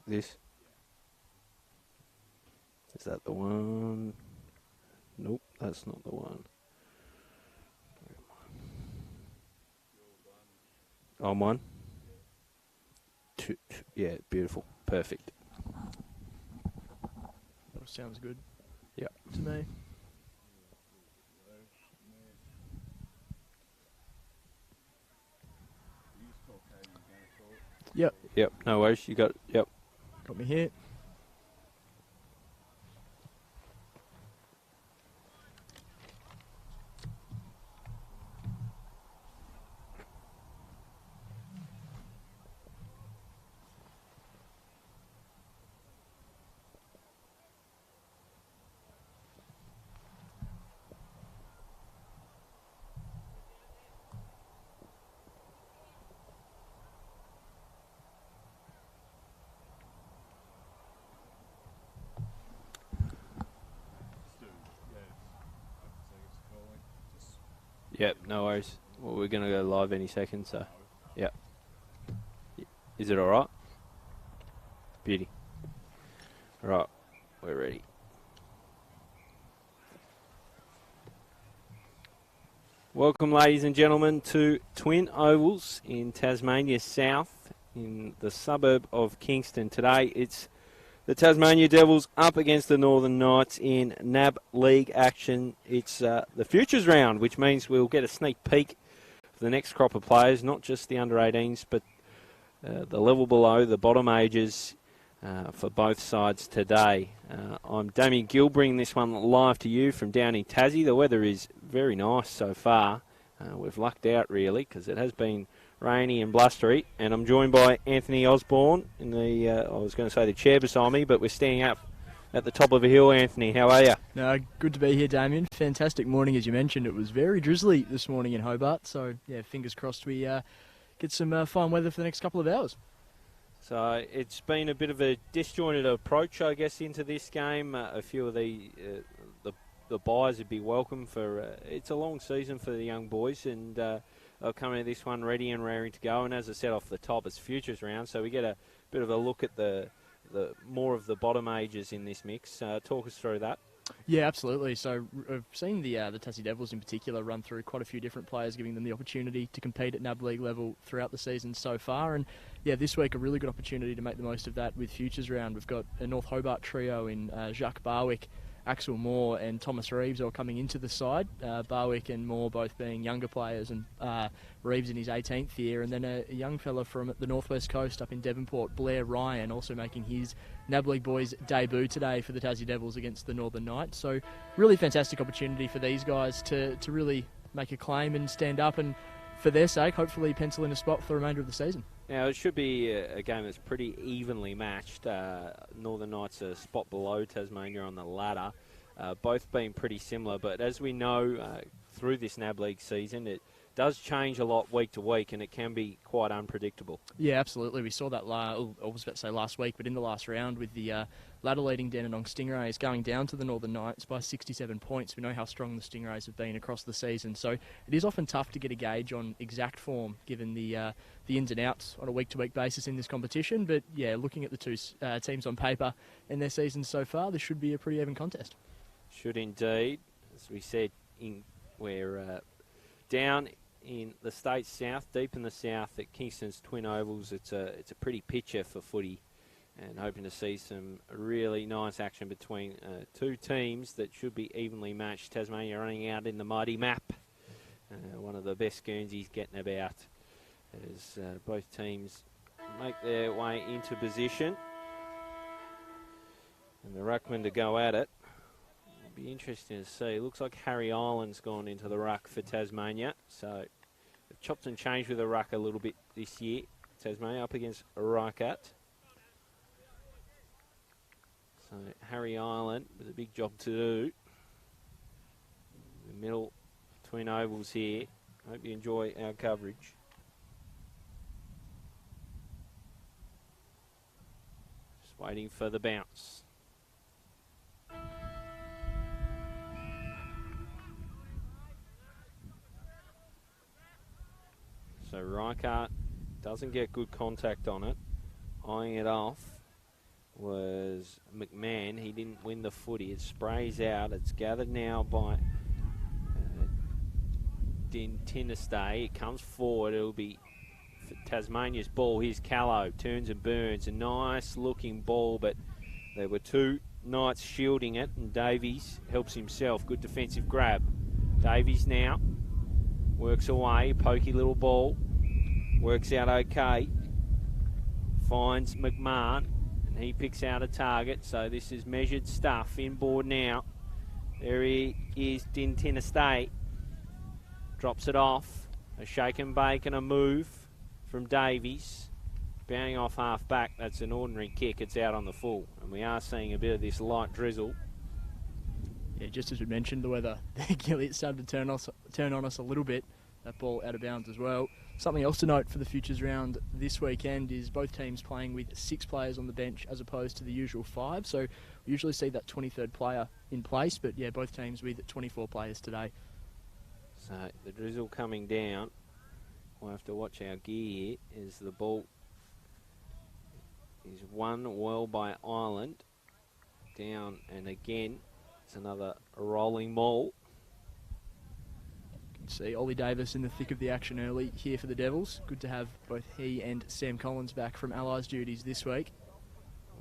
This. Is that the one? Nope, that's not the one. On one? Two, yeah, beautiful. Perfect. That sounds good. Yeah. To me. Yep. Yep, no worries. You got it. Yep. Got me here. Yep, no worries. Well, we're going to go live any second, so, yep. Is it all right? Beauty. All right, we're ready. Welcome, ladies and gentlemen, to Twin Ovals in Tasmania South in the suburb of Kingston. Today, it's the Tasmania Devils up against the Northern Knights in NAB League action. It's the Futures round, which means we'll get a sneak peek of the next crop of players, not just the under-18s, but the level below, the bottom ages for both sides today. I'm Damien Gill, bringing this one live to you from down in Tassie. The weather is very nice so far. We've lucked out, really, because it has been rainy and blustery, and I'm joined by Anthony Osborne in the, I was going to say the chair beside me, but we're standing up at the top of a hill. Anthony, how are you? No, good to be here, Damien. Fantastic morning, as you mentioned. It was very drizzly this morning in Hobart, so yeah, fingers crossed we get some fine weather for the next couple of hours. So it's been a bit of a disjointed approach, I guess, into this game. A few of the buys would be welcome for. It's a long season for the young boys, and they'll come into this one ready and raring to go. And as I said off the top, it's Futures round, so we get a bit of a look at the more of the bottom ages in this mix. Talk us through that. Yeah, absolutely. So I've seen the Tassie Devils in particular run through quite a few different players, giving them the opportunity to compete at NAB League level throughout the season so far. And yeah, this week a really good opportunity to make the most of that with Futures round. We've got a North Hobart trio in Jacques Barwick, Axel Moore and Thomas Reeves all coming into the side. Barwick and Moore both being younger players, and Reeves in his 18th year. And then a young fella from the northwest coast up in Devonport, Blair Ryan, also making his NAB League boys debut today for the Tassie Devils against the Northern Knights. So really fantastic opportunity for these guys to really make a claim and stand up, and for their sake, hopefully pencil in a spot for the remainder of the season. Now, it should be a game that's pretty evenly matched. Northern Knights are a spot below Tasmania on the ladder, both being pretty similar. But as we know, through this NAB League season, it does change a lot week to week, and it can be quite unpredictable. Yeah, absolutely. We saw that, I was about to say last week, but in the last round with the ladder-leading Dandenong Stingrays going down to the Northern Knights by 67 points. We know how strong the Stingrays have been across the season, so it is often tough to get a gauge on exact form given the ins and outs on a week-to-week basis in this competition. But yeah, looking at the two teams on paper in their seasons so far, this should be a pretty even contest. Should indeed. As we said, we're down in the state south, deep in the south at Kingston's Twin Ovals. It's a pretty picture for footy, and hoping to see some really nice action between two teams that should be evenly matched. Tasmania running out in the mighty map. One of the best Guernseys getting about as both teams make their way into position. And the ruckman to go at it. It'll be interesting to see. Looks like Harry Island's gone into the ruck for Tasmania. So they've chopped and changed with the ruck a little bit this year. Tasmania up against Reichert. So Harry Island with a big job to do. The middle Twin Ovals here. Hope you enjoy our coverage. Just waiting for the bounce. So Reichert doesn't get good contact on it, eyeing it off. was McMahon. He didn't win the footy. It sprays out. It's gathered now by Dintinestay. It comes forward. It'll be Tasmania's ball. Here's Callow. Turns and burns. A nice looking ball, but there were two Knights shielding it, and Davies helps himself. Good defensive grab. Davies now works away. Pokey little ball. Works out okay. Finds McMahon, and he picks out a target. So this is measured stuff. Inboard now. There he is, Dintinestay. Drops it off. A shake and bake and a move from Davies. Bounding off half back. That's an ordinary kick. It's out on the full. And we are seeing a bit of this light drizzle. Yeah, just as we mentioned, the weather, Gilly, it started to turn on us a little bit. That ball out of bounds as well. Something else to note for the Futures round this weekend is both teams playing with 6 players on the bench as opposed to the usual 5. So we usually see that 23rd player in place, but yeah, both teams with 24 players today. So the drizzle coming down. We'll have to watch our gear here as the ball is won well by Ireland. Down and again, it's another rolling maul. You can see Ollie Davis in the thick of the action early here for the Devils. Good to have both he and Sam Collins back from Allies duties this week.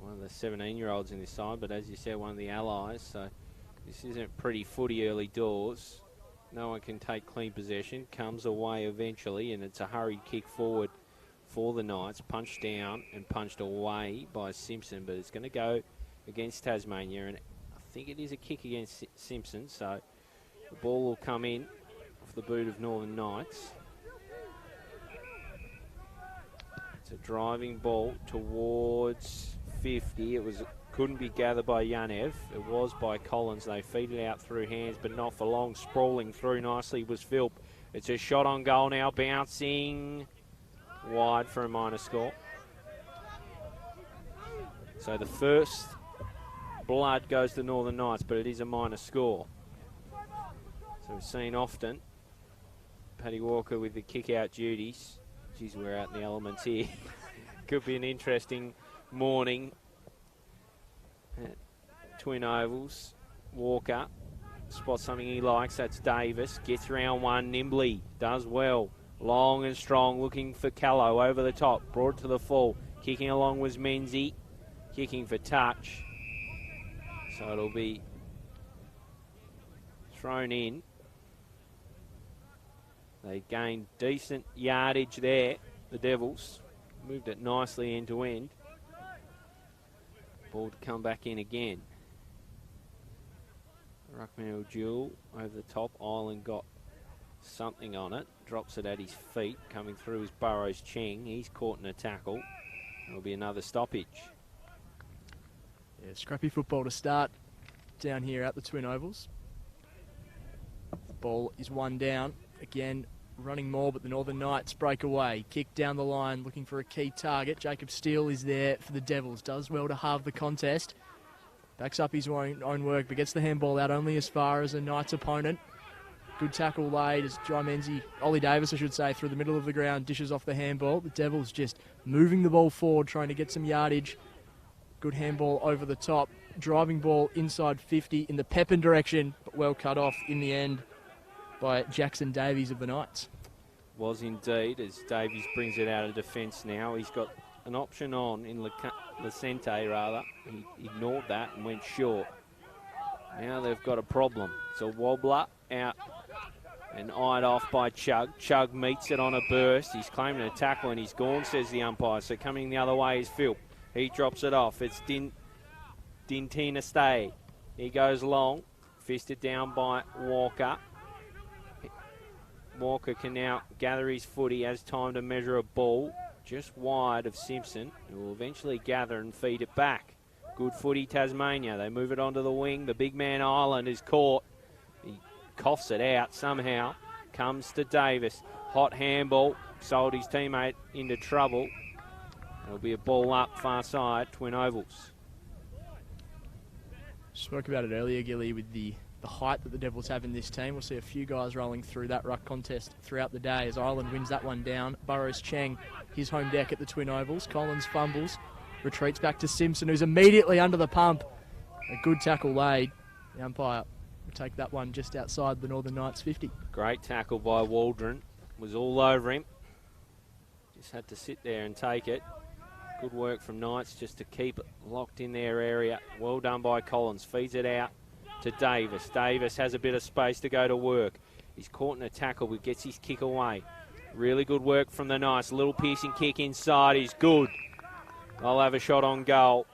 One of the 17-year-olds in this side, but as you said, one of the Allies. So this isn't pretty footy early doors. No one can take clean possession. Comes away eventually, and it's a hurried kick forward for the Knights. Punched down and punched away by Simpson, but it's going to go against Tasmania, and I think it is a kick against Simpson, so the ball will come in off the boot of Northern Knights. It's a driving ball towards 50. Couldn't be gathered by Yanev. It was by Collins. They feed it out through hands, but not for long. Sprawling through nicely was Philp. It's a shot on goal now, bouncing wide for a minor score. So the first blood goes to Northern Knights, but it is a minor score. So we've seen often Paddy Walker with the kick-out duties. Geez, we're out in the elements here. Could be an interesting morning at Twin Ovals. Walker spots something he likes. That's Davis. Gets round one nimbly. Does well. Long and strong. Looking for Callow over the top. Brought to the full. Kicking along was Menzie. Kicking for touch. So it'll be thrown in. They gained decent yardage there, the Devils. Moved it nicely end to end. Ball to come back in again. Ruckman duel over the top. Ireland got something on it. Drops it at his feet. Coming through is Burrows Cheng. He's caught in a tackle. There'll be another stoppage. Yeah, scrappy football to start down here at the Twin Ovals. The ball is one down. Again, running more, but the Northern Knights break away. Kick down the line, looking for a key target. Jacob Steele is there for the Devils. Does well to halve the contest. Backs up his own work, but gets the handball out only as far as a Knights opponent. Good tackle laid as Jai Menzie, Ollie Davis, I should say, through the middle of the ground, dishes off the handball. The Devils just moving the ball forward, trying to get some yardage. Good handball over the top. Driving ball inside 50 in the Pepin direction, but well cut off in the end by Jackson Davies of the Knights. Was indeed, as Davies brings it out of defence now. He's got an option on in Lacente, rather. He ignored that and went short. Now they've got a problem. It's a wobbler out and eyed off by Chug. Chug meets it on a burst. He's claiming a tackle and he's gone, says the umpire. So coming the other way is Phil. He drops it off. It's Dintinestay. He goes long. Fisted down by Walker. Walker can now gather his foot. He has time to measure a ball just wide of Simpson, who will eventually gather and feed it back. Good footy, Tasmania. They move it onto the wing. The big man Ireland is caught. He coughs it out somehow. Comes to Davis. Hot handball. Sold his teammate into trouble. It'll be a ball up far side, Twin Ovals. Spoke about it earlier, Gilly, with the height that the Devils have in this team. We'll see a few guys rolling through that ruck contest throughout the day as Ireland wins that one down. Burrows Cheng, his home deck at the Twin Ovals. Collins fumbles. Retreats back to Simpson, who's immediately under the pump. A good tackle laid. The umpire will take that one just outside the Northern Knights 50. Great tackle by Waldron. Was all over him. Just had to sit there and take it. Good work from Knights just to keep it locked in their area. Well done by Collins. Feeds it out to Davis. Davis has a bit of space to go to work. He's caught in a tackle but gets his kick away. Really good work from the Knights. Little piercing kick inside. He's good. They'll have a shot on goal.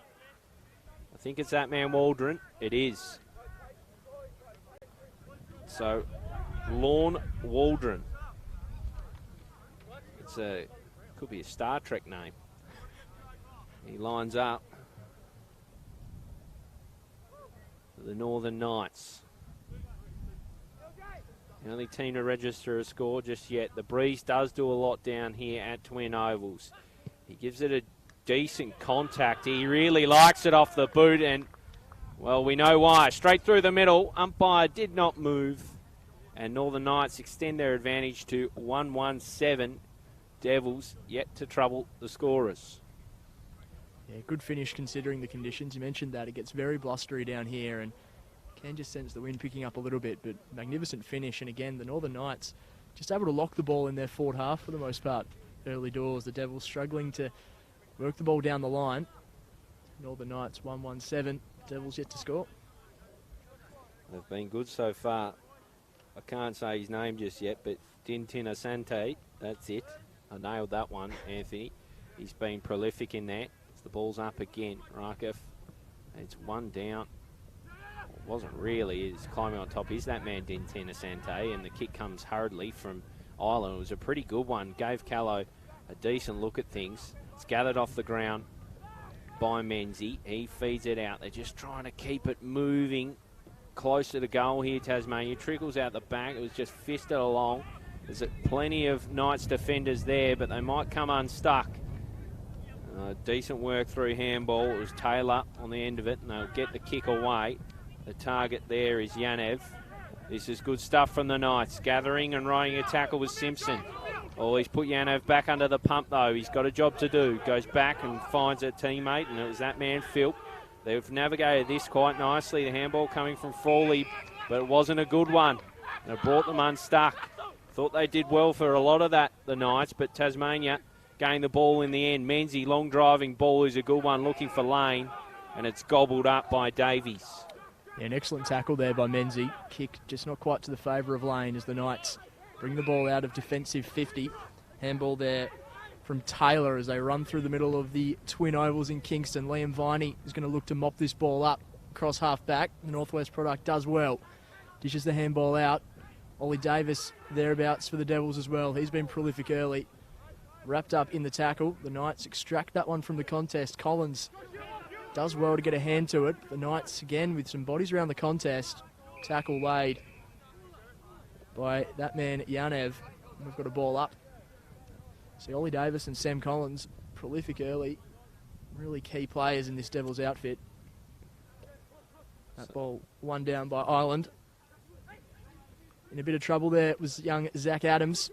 I think it's that man Waldron. It is. So, Lorne Waldron. Could be a Star Trek name. He lines up for the Northern Knights. The only team to register a score just yet. The Breeze does do a lot down here at Twin Ovals. He gives it a decent contact. He really likes it off the boot, and, well, we know why. Straight through the middle. Umpire did not move, and Northern Knights extend their advantage to 1-1-7. Devils yet to trouble the scorers. Yeah, good finish considering the conditions. You mentioned that. It gets very blustery down here, and can just sense the wind picking up a little bit, but magnificent finish. And again, the Northern Knights just able to lock the ball in their forward half for the most part early doors. The Devils struggling to work the ball down the line. Northern Knights 1-1-7. Devils yet to score. They've been good so far. I can't say his name just yet, but Dintina Sante, that's it. I nailed that one, Anthony. He's been prolific in that. The ball's up again. Rakiv. It's one down. It wasn't really. He's climbing on top. Is that man Dintina Sante? And the kick comes hurriedly from Ireland. It was a pretty good one. Gave Callow a decent look at things. It's gathered off the ground by Menzie. He feeds it out. They're just trying to keep it moving closer to goal here, Tasmania. Trickles out the back. It was just fisted along. There's plenty of Knights defenders there, but they might come unstuck. Decent work through handball. It was Taylor on the end of it, and they'll get the kick away. The target there is Yanev. This is good stuff from the Knights. Gathering and riding a tackle with Simpson. Oh, he's put Yanev back under the pump, though. He's got a job to do. Goes back and finds a teammate, and it was that man, Phil. They've navigated this quite nicely. The handball coming from Frawley, but it wasn't a good one. And it brought them unstuck. Thought they did well for a lot of that, the Knights, but Tasmania gained the ball in the end. Menzie, long driving ball is a good one, looking for Lane, and it's gobbled up by Davies. Yeah, an excellent tackle there by Menzie. Kick just not quite to the favour of Lane as the Knights bring the ball out of defensive 50. Handball there from Taylor as they run through the middle of the Twin Ovals in Kingston. Liam Viney is going to look to mop this ball up across half back. The Northwest product does well. Dishes the handball out. Ollie Davis thereabouts for the Devils as well. He's been prolific early. Wrapped up in the tackle. The Knights extract that one from the contest. Collins does well to get a hand to it. The Knights, again, with some bodies around the contest. Tackle laid by that man, Yanev. We've got a ball up. See, Ollie Davis and Sam Collins, prolific early. Really key players in this Devils outfit. That ball one down by Ireland. In a bit of trouble there, it was young Zach Adams.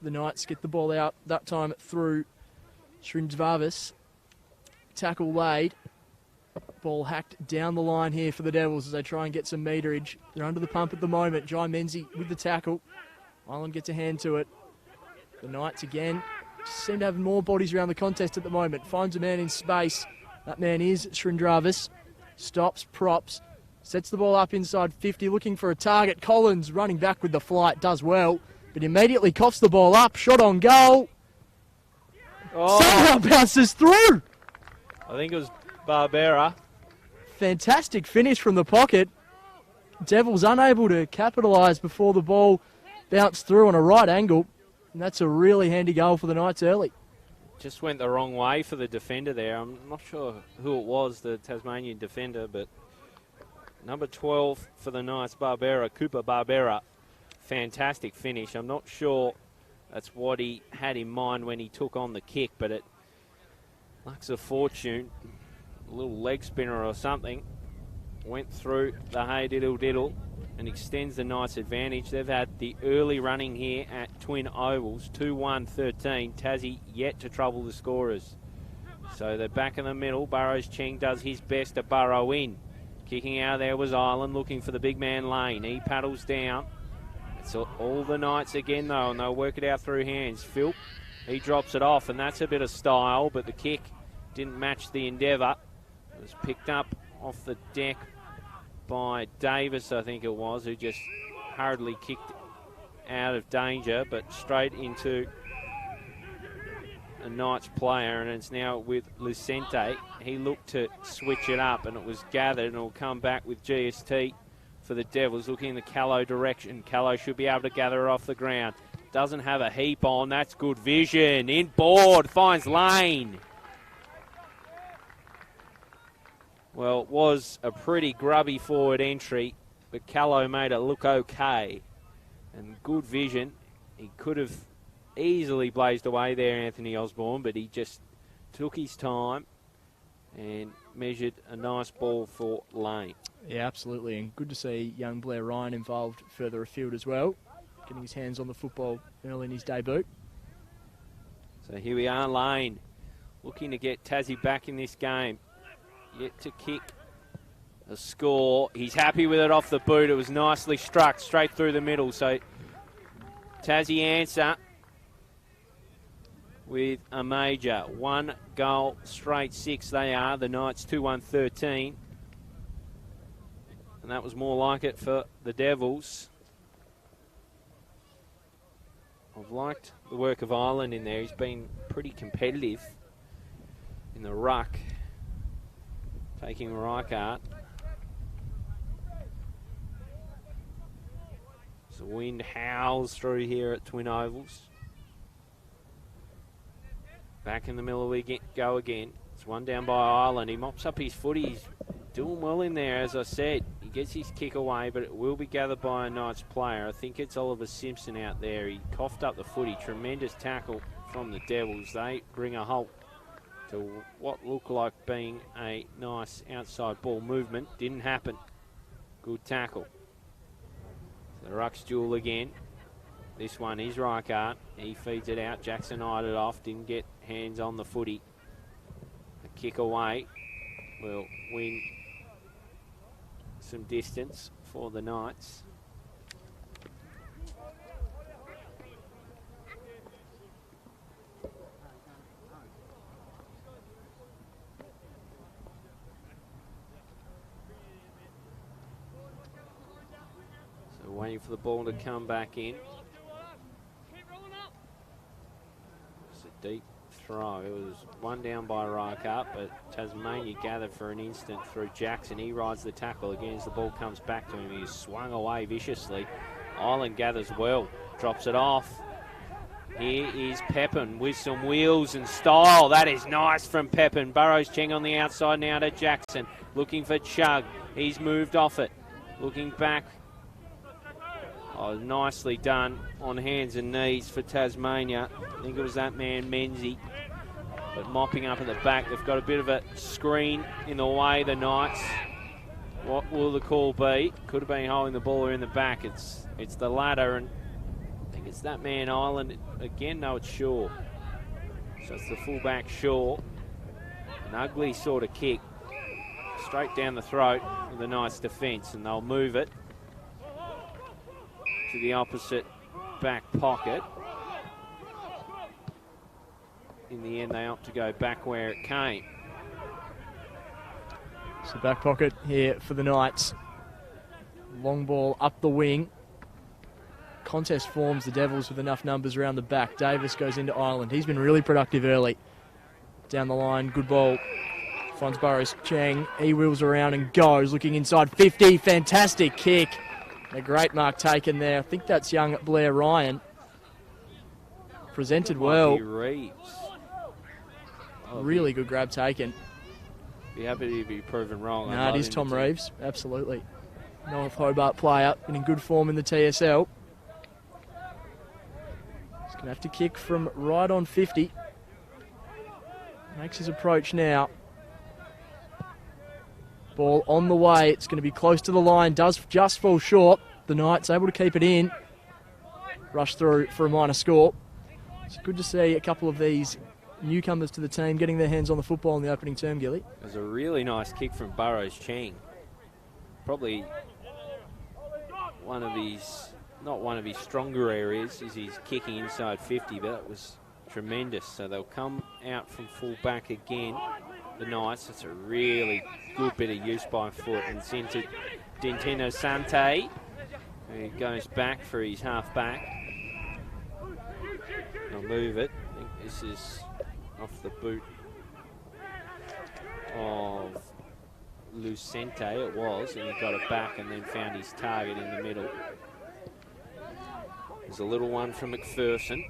The Knights get the ball out, that time through Srinjvarvis. Tackle laid. Ball hacked down the line here for the Devils as they try and get some meterage. They're under the pump at the moment. Jai Menzie with the tackle. Ireland gets a hand to it. The Knights again seem to have more bodies around the contest at the moment. Finds a man in space. That man is Srinjvarvis. Stops, props. Sets the ball up inside 50, looking for a target. Collins running back with the flight, does well, but immediately coughs the ball up. Shot on goal. Oh. Somehow bounces through. I think it was Barbera. Fantastic finish from the pocket. Devils unable to capitalise before the ball bounced through on a right angle. And that's a really handy goal for the Knights early. Just went the wrong way for the defender there. I'm not sure who it was, the Tasmanian defender, but number 12 for the Knights, Barbera, Cooper Barbera. Fantastic finish. I'm not sure that's what he had in mind when he took on the kick, but it looks a fortune. A little leg spinner or something. Went through the hey diddle diddle and extends the Knights' advantage. They've had the early running here at Twin Ovals, 2-1-13. Tassie yet to trouble the scorers. So they're back in the middle. Burrows Cheng does his best to burrow in. Kicking out there was Island, looking for the big man Lane. He paddles down. It's all the Knights again, though, and they'll work it out through hands. Phil, he drops it off, and that's a bit of style, but the kick didn't match the endeavour. It was picked up off the deck by Davis, I think it was, who just hurriedly kicked out of danger, but straight into a Knights player, and it's now with Lucente. He looked to switch it up, and it was gathered, and it'll come back with GST for the Devils, looking in the Callow direction. Callow should be able to gather it off the ground. Doesn't have a heap on. That's good vision. Inboard, finds Lane. Well, it was a pretty grubby forward entry, but Callow made it look okay. And good vision. He could have easily blazed away there, Anthony Osborne, but he just took his time and measured a nice ball for Lane. Yeah, absolutely, and good to see young Blair Ryan involved further afield as well, getting his hands on the football early in his debut. So here we are, Lane, looking to get Tassie back in this game. Yet to kick a score. He's happy with it off the boot. It was nicely struck straight through the middle. So Tassie answer with a major. 1 goal, straight 6 they are. The Knights 2-1-13. And that was more like it for the Devils. I've liked the work of Ireland in there. He's been pretty competitive in the ruck, taking Reichart. As the wind howls through here at Twin Ovals. Back in the middle we go again. It's one down by Ireland. He mops up his footy. He's doing well in there, as I said. He gets his kick away, but it will be gathered by a Knights player. I think it's Oliver Simpson out there. He coughed up the footy. Tremendous tackle from the Devils. They bring a halt to what looked like being a nice outside ball movement. Didn't happen. Good tackle. So the ruck's duel again. This one is Reichart. He feeds it out. Jackson eyed it off. Didn't get hands on the footy. A kick away will win some distance for the Knights. So waiting for the ball to come back in. It's a deep throw. It was one down by Reichart, but Tasmania gathered for an instant through Jackson. He rides the tackle again as the ball comes back to him. He's swung away viciously. Island gathers well, drops it off. Here is Pepin with some wheels and style. That is nice from Pepin. Burrows Cheng on the outside now to Jackson. Looking for Chug. He's moved off it. Looking back. Oh, nicely done on hands and knees for Tasmania. I think it was that man, Menzie. But mopping up at the back, they've got a bit of a screen in the way, the Knights. What will the call be? Could have been holding the ball in the back. It's the latter, and I think it's that man, Island. Again, no, it's Shaw. So it's the fullback, Shaw. An ugly sort of kick. Straight down the throat of the Knights' defence, and they'll move it to the opposite back pocket. In the end, they opt to go back where it came. So back pocket here for the Knights. Long ball up the wing. Contest forms the Devils with enough numbers around the back. Davis goes into Ireland. He's been really productive early. Down the line, good ball. Finds Burrows Cheng. He wheels around and goes. Looking inside 50. Fantastic kick. A great mark taken there. I think that's young Blair Ryan. Presented well. Reeves. Really good grab taken. Be happy to be proven wrong. No, it is Tom Reeves. Absolutely. North Hobart player and in good form in the TSL. He's going to have to kick from right on 50. Makes his approach now. Ball on the way. It's going to be close to the line. Does just fall short. The Knights able to keep it in. Rush through for a minor score. It's good to see a couple of these newcomers to the team getting their hands on the football in the opening term, Gilly. It was a really nice kick from Burrows Cheng. Probably not one of his stronger areas is his kicking inside 50, but that was tremendous. So they'll come out from full back again. The Knights, it's a really good bit of use by foot, and it's into Dintino Sante, who goes back for his half back. They'll move it. I think this is off the boot of Lucente, it was, and he got it back and then found his target in the middle. There's a little one from McPherson.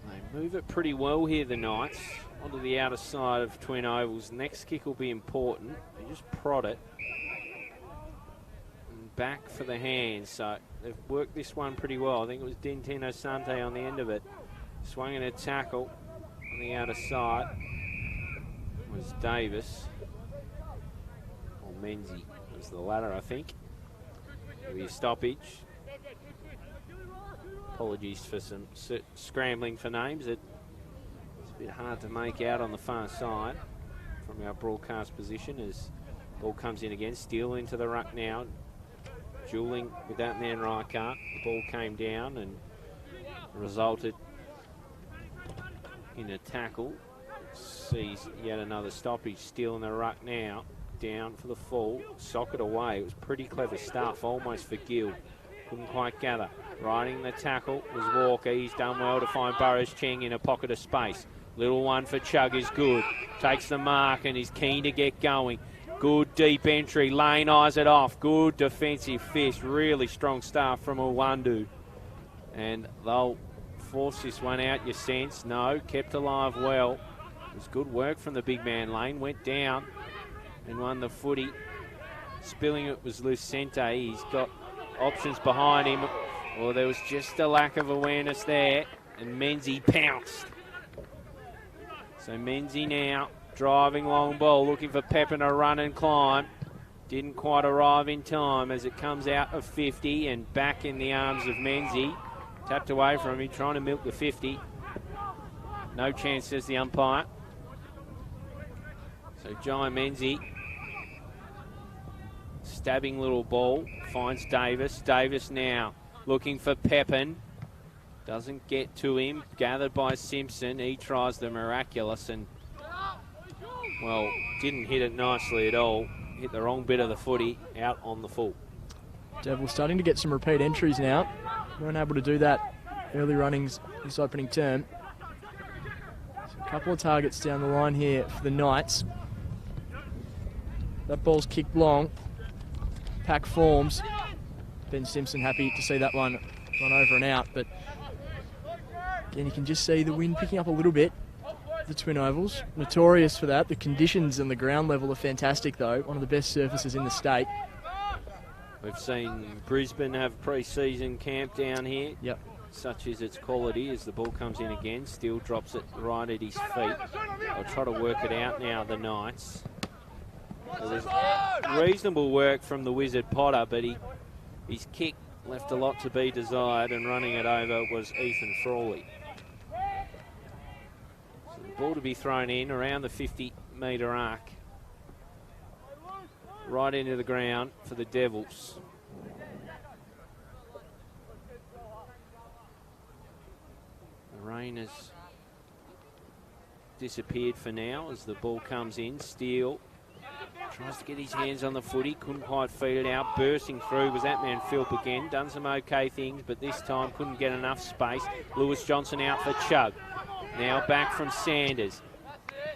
They move it pretty well here, the Knights, onto the outer side of Twin Ovals. Next kick will be important. They just prod it. And back for the hands, so they've worked this one pretty well. I think it was Dintino Sante on the end of it. Swung in a tackle on the outer side. It was Davis. Or Menzie was the latter, I think. There'll be a stoppage. Apologies for some scrambling for names. It's a bit hard to make out on the far side from our broadcast position as ball comes in again. Steele into the ruck now. Dueling with that man Reichart. The ball came down and resulted in a tackle. Sees yet another stoppage. Steele in the ruck now. Down for the fall. Socket away. It was pretty clever stuff. Almost for Gill. Couldn't quite gather. Riding the tackle was Walker. He's done well to find Burrows Cheng in a pocket of space. Little one for Chug is good. Takes the mark and is keen to get going. Good deep entry. Lane eyes it off. Good defensive fist. Really strong start from Uwandu. And they'll force this one out, you sense. No, kept alive well. It was good work from the big man. Lane went down and won the footy. Spilling it was Lucente. He's got options behind him. Well, there was just a lack of awareness there, and Menzie pounced. So Menzie now driving long ball, looking for Pepin to run and climb. Didn't quite arrive in time as it comes out of 50 and back in the arms of Menzie. Tapped away from him, trying to milk the 50. No chance, says the umpire. So Jai Menzie, stabbing little ball, finds Davis. Davis now looking for Pepin. Doesn't get to him. Gathered by Simpson. He tries the miraculous and, well, didn't hit it nicely at all. Hit the wrong bit of the footy out on the full. Devils starting to get some repeat entries now. Weren't able to do that early runnings this opening term. So a couple of targets down the line here for the Knights. That ball's kicked long. Pack forms. Ben Simpson happy to see that one run over and out, but again, you can just see the wind picking up a little bit. The Twin Ovals, notorious for that. The conditions and the ground level are fantastic though. One of the best surfaces in the state. We've seen Brisbane have pre-season camp down here. Yep. Such is its quality as the ball comes in again. Steele drops it right at his feet. They'll try to work it out now, the Knights. So there's reasonable work from the Wizard Potter, but his kick left a lot to be desired, and running it over was Ethan Frawley. So the ball to be thrown in around the 50-metre arc. Right into the ground for the Devils. The rain has disappeared for now as the ball comes in. Steele tries to get his hands on the footy, couldn't quite feed it out. Bursting through was that man Philp again. Done some okay things, but this time couldn't get enough space. Lewis Johnson out for Chug. Now back from Sanders.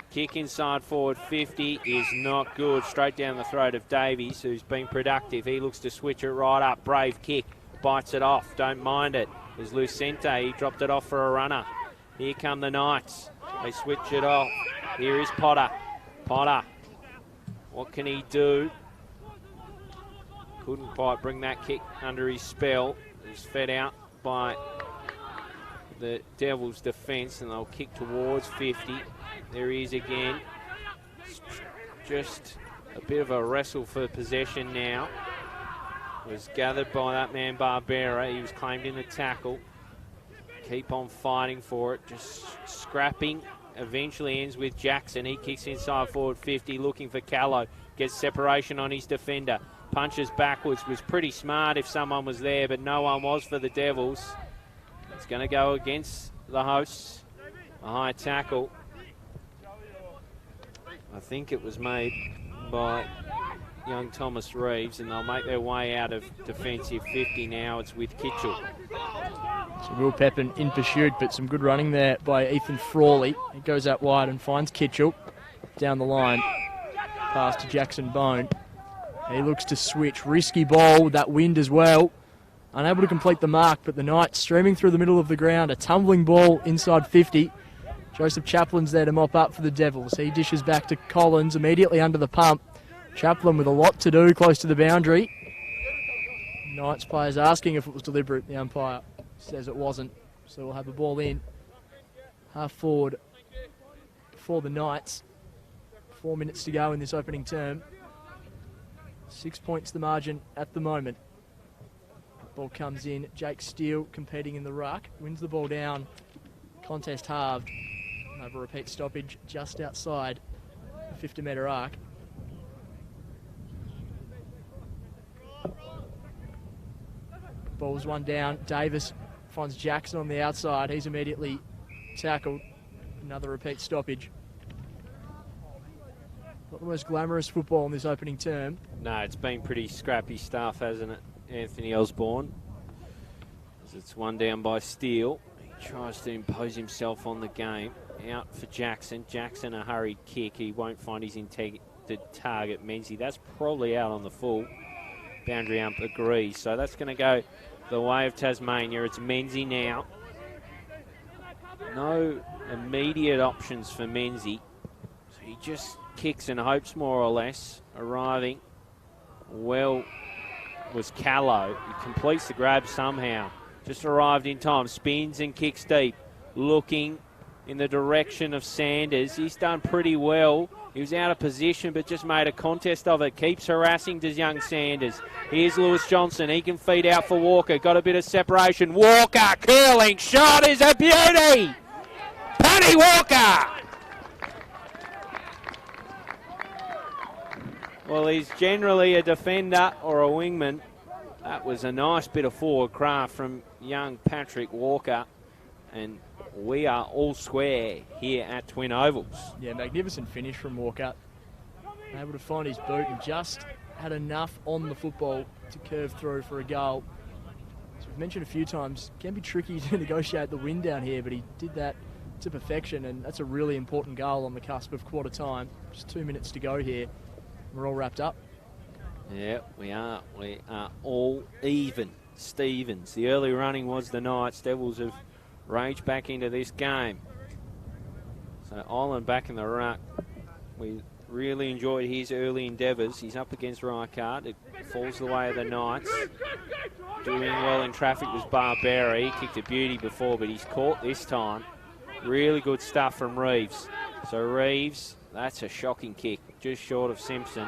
Kick inside forward 50 is not good. Straight down the throat of Davies, who's been productive. He looks to switch it right up. Brave kick. Bites it off. Don't mind it. There's Lucente. He dropped it off for a runner. Here come the Knights. They switch it off. Here is Potter. Potter. What can he do? Couldn't quite bring that kick under his spell. He's fed out by the Devils' defence, and they'll kick towards 50. There he is again. Just a bit of a wrestle for possession now. Was gathered by that man Barbera. He was claimed in the tackle. Keep on fighting for it. Just scrapping eventually ends with Jackson. He kicks inside forward 50, looking for Callow. Gets separation on his defender. Punches backwards. Was pretty smart if someone was there, but no one was for the Devils. It's going to go against the hosts. A high tackle. I think it was made by young Thomas Reeves, and they'll make their way out of defensive 50 now. It's with Kitchell. So Will Pepin in pursuit, but some good running there by Ethan Frawley. He goes out wide and finds Kitchell down the line. Pass to Jackson Bone. He looks to switch. Risky ball with that wind as well. Unable to complete the mark, but the Knights streaming through the middle of the ground. A tumbling ball inside 50. Joseph Chaplin's there to mop up for the Devils. He dishes back to Collins immediately under the pump. Chaplin with a lot to do close to the boundary. Knights players asking if it was deliberate. The umpire says it wasn't. So we'll have a ball in. Half forward for the Knights. 4 minutes to go in this opening term. 6 points the margin at the moment. Ball comes in. Jake Steele competing in the ruck. Wins the ball down. Contest halved. Over repeat stoppage just outside the 50-metre arc. Ball's one down. Davis finds Jackson on the outside. He's immediately tackled. Another repeat stoppage. Not the most glamorous football in this opening term. No, it's been pretty scrappy stuff, hasn't it, Anthony Osborne? As it's one down by Steele. He tries to impose himself on the game. Out for Jackson. Jackson, a hurried kick. He won't find his intended target, Menzies. That's probably out on the full. Boundary ump agrees. So that's going to go the way of Tasmania. It's Menzies now. No immediate options for Menzies. So he just kicks and hopes, more or less. Arriving well was Callow. He completes the grab somehow. Just arrived in time. Spins and kicks deep. Looking in the direction of Sanders. He's done pretty well. He was out of position, but just made a contest of it. Keeps harassing does young Sanders. Here's Lewis Johnson. He can feed out for Walker. Got a bit of separation. Walker, curling shot is a beauty. Paddy Walker. Well, he's generally a defender or a wingman. That was a nice bit of forward craft from young Patrick Walker. And we are all square here at Twin Ovals. Yeah, magnificent finish from Walker. Able to find his boot and just had enough on the football to curve through for a goal. As we've mentioned a few times, it can be tricky to negotiate the win down here, but he did that to perfection, and that's a really important goal on the cusp of quarter time. Just 2 minutes to go here. We're all wrapped up. Yeah, we are. We are all even. Stevens. The early running was the Knights. Devils have raged back into this game. So Island back in the ruck. We really enjoyed his early endeavours. He's up against Reichardt. It falls the way of the Knights. Doing well in traffic was Barbera. He kicked a beauty before, but he's caught this time. Really good stuff from Reeves. So Reeves, that's a shocking kick. Just short of Simpson.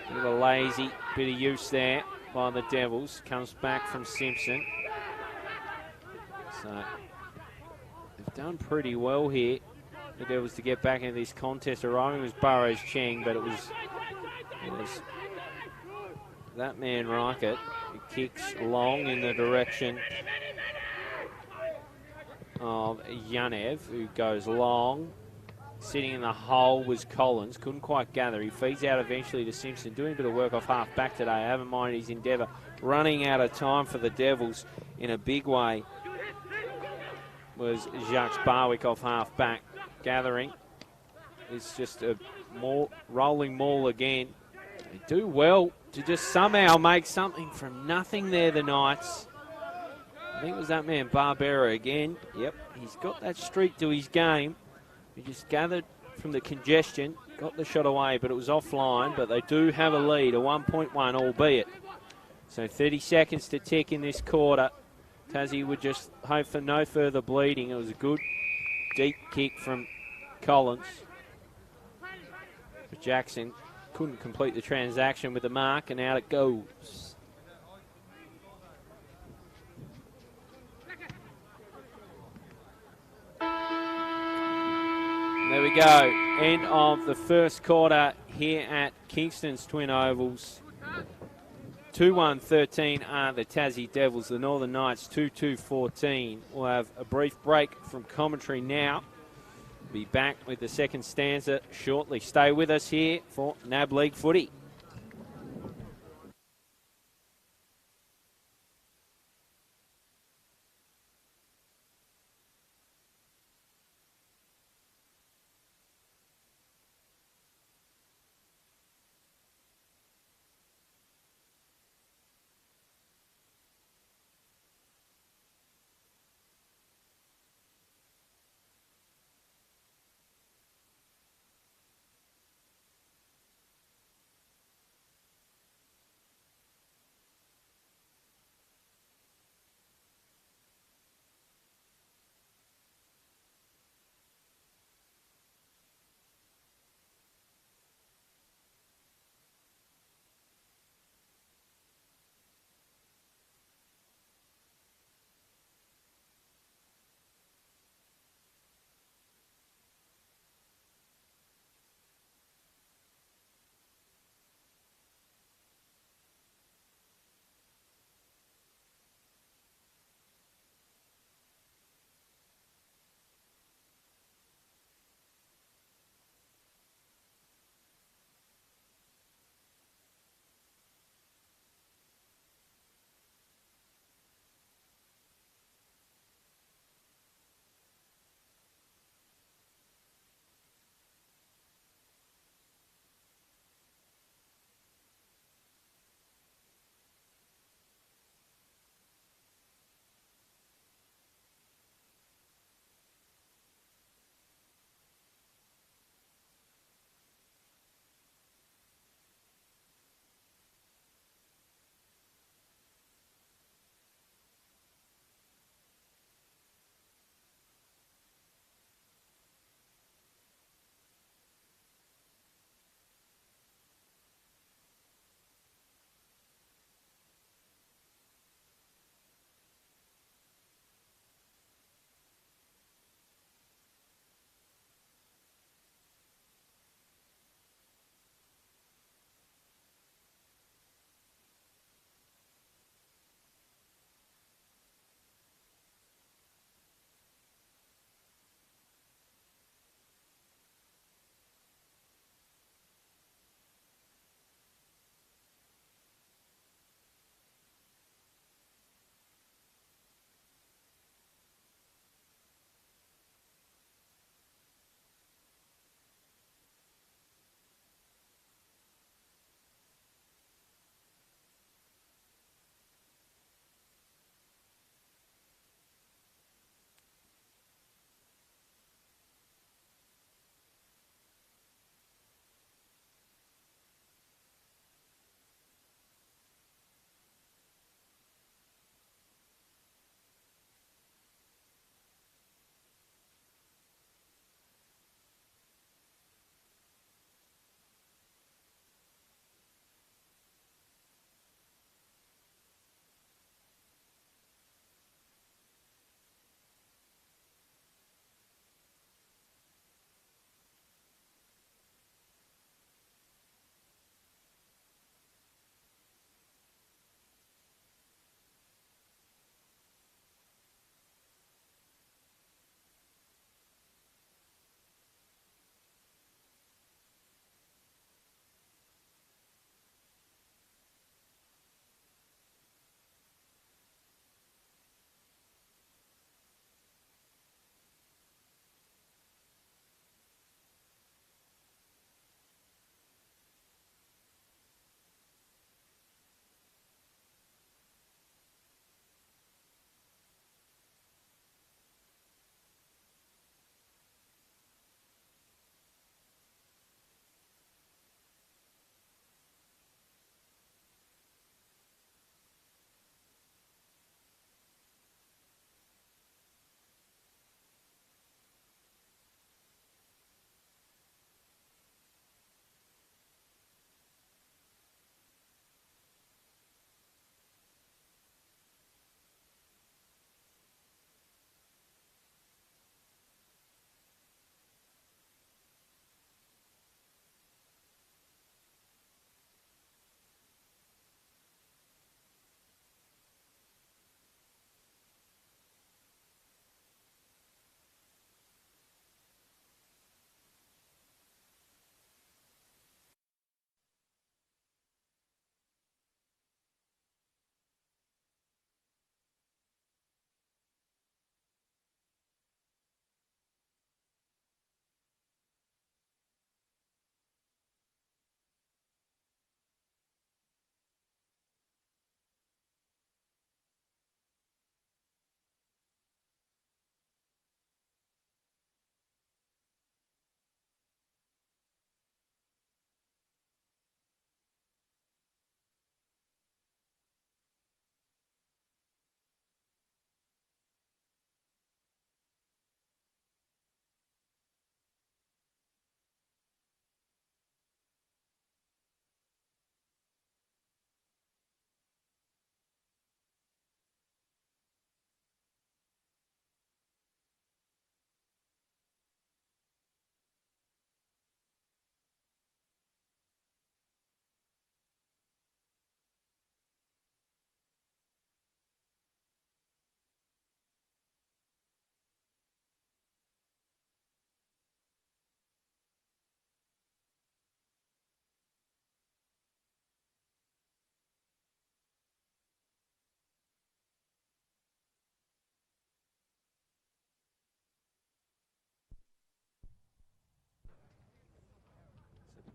Bit of a lazy bit of use there by the Devils. Comes back from Simpson. So they've done pretty well here, the Devils, to get back into this contest. Arriving was Burrows Cheng, but it was that man Reichert who kicks long in the direction of Yanev, who goes long. Sitting in the hole was Collins. Couldn't quite gather. He feeds out eventually to Simpson. Doing a bit of work off half back today. I haven't minded his endeavour. Running out of time for the Devils in a big way was Jacques Barwick off half back. Gathering. It's just a rolling maul again. They do well to just somehow make something from nothing there, the Knights. I think it was that man Barbera again. Yep, he's got that streak to his game. He just gathered from the congestion, got the shot away, but it was offline. But they do have a lead, a 1.1, albeit. So 30 seconds to tick in this quarter. Tassie would just hope for no further bleeding. It was a good, deep kick from Collins. But Jackson couldn't complete the transaction with the mark, and out it goes. we go. End of the first quarter here at Kingston's Twin Ovals. 2-1-13 are the Tassie Devils. The Northern Knights 2-2-14. We'll have a brief break from commentary now. Be back with the second stanza shortly. Stay with us here for NAB League footy.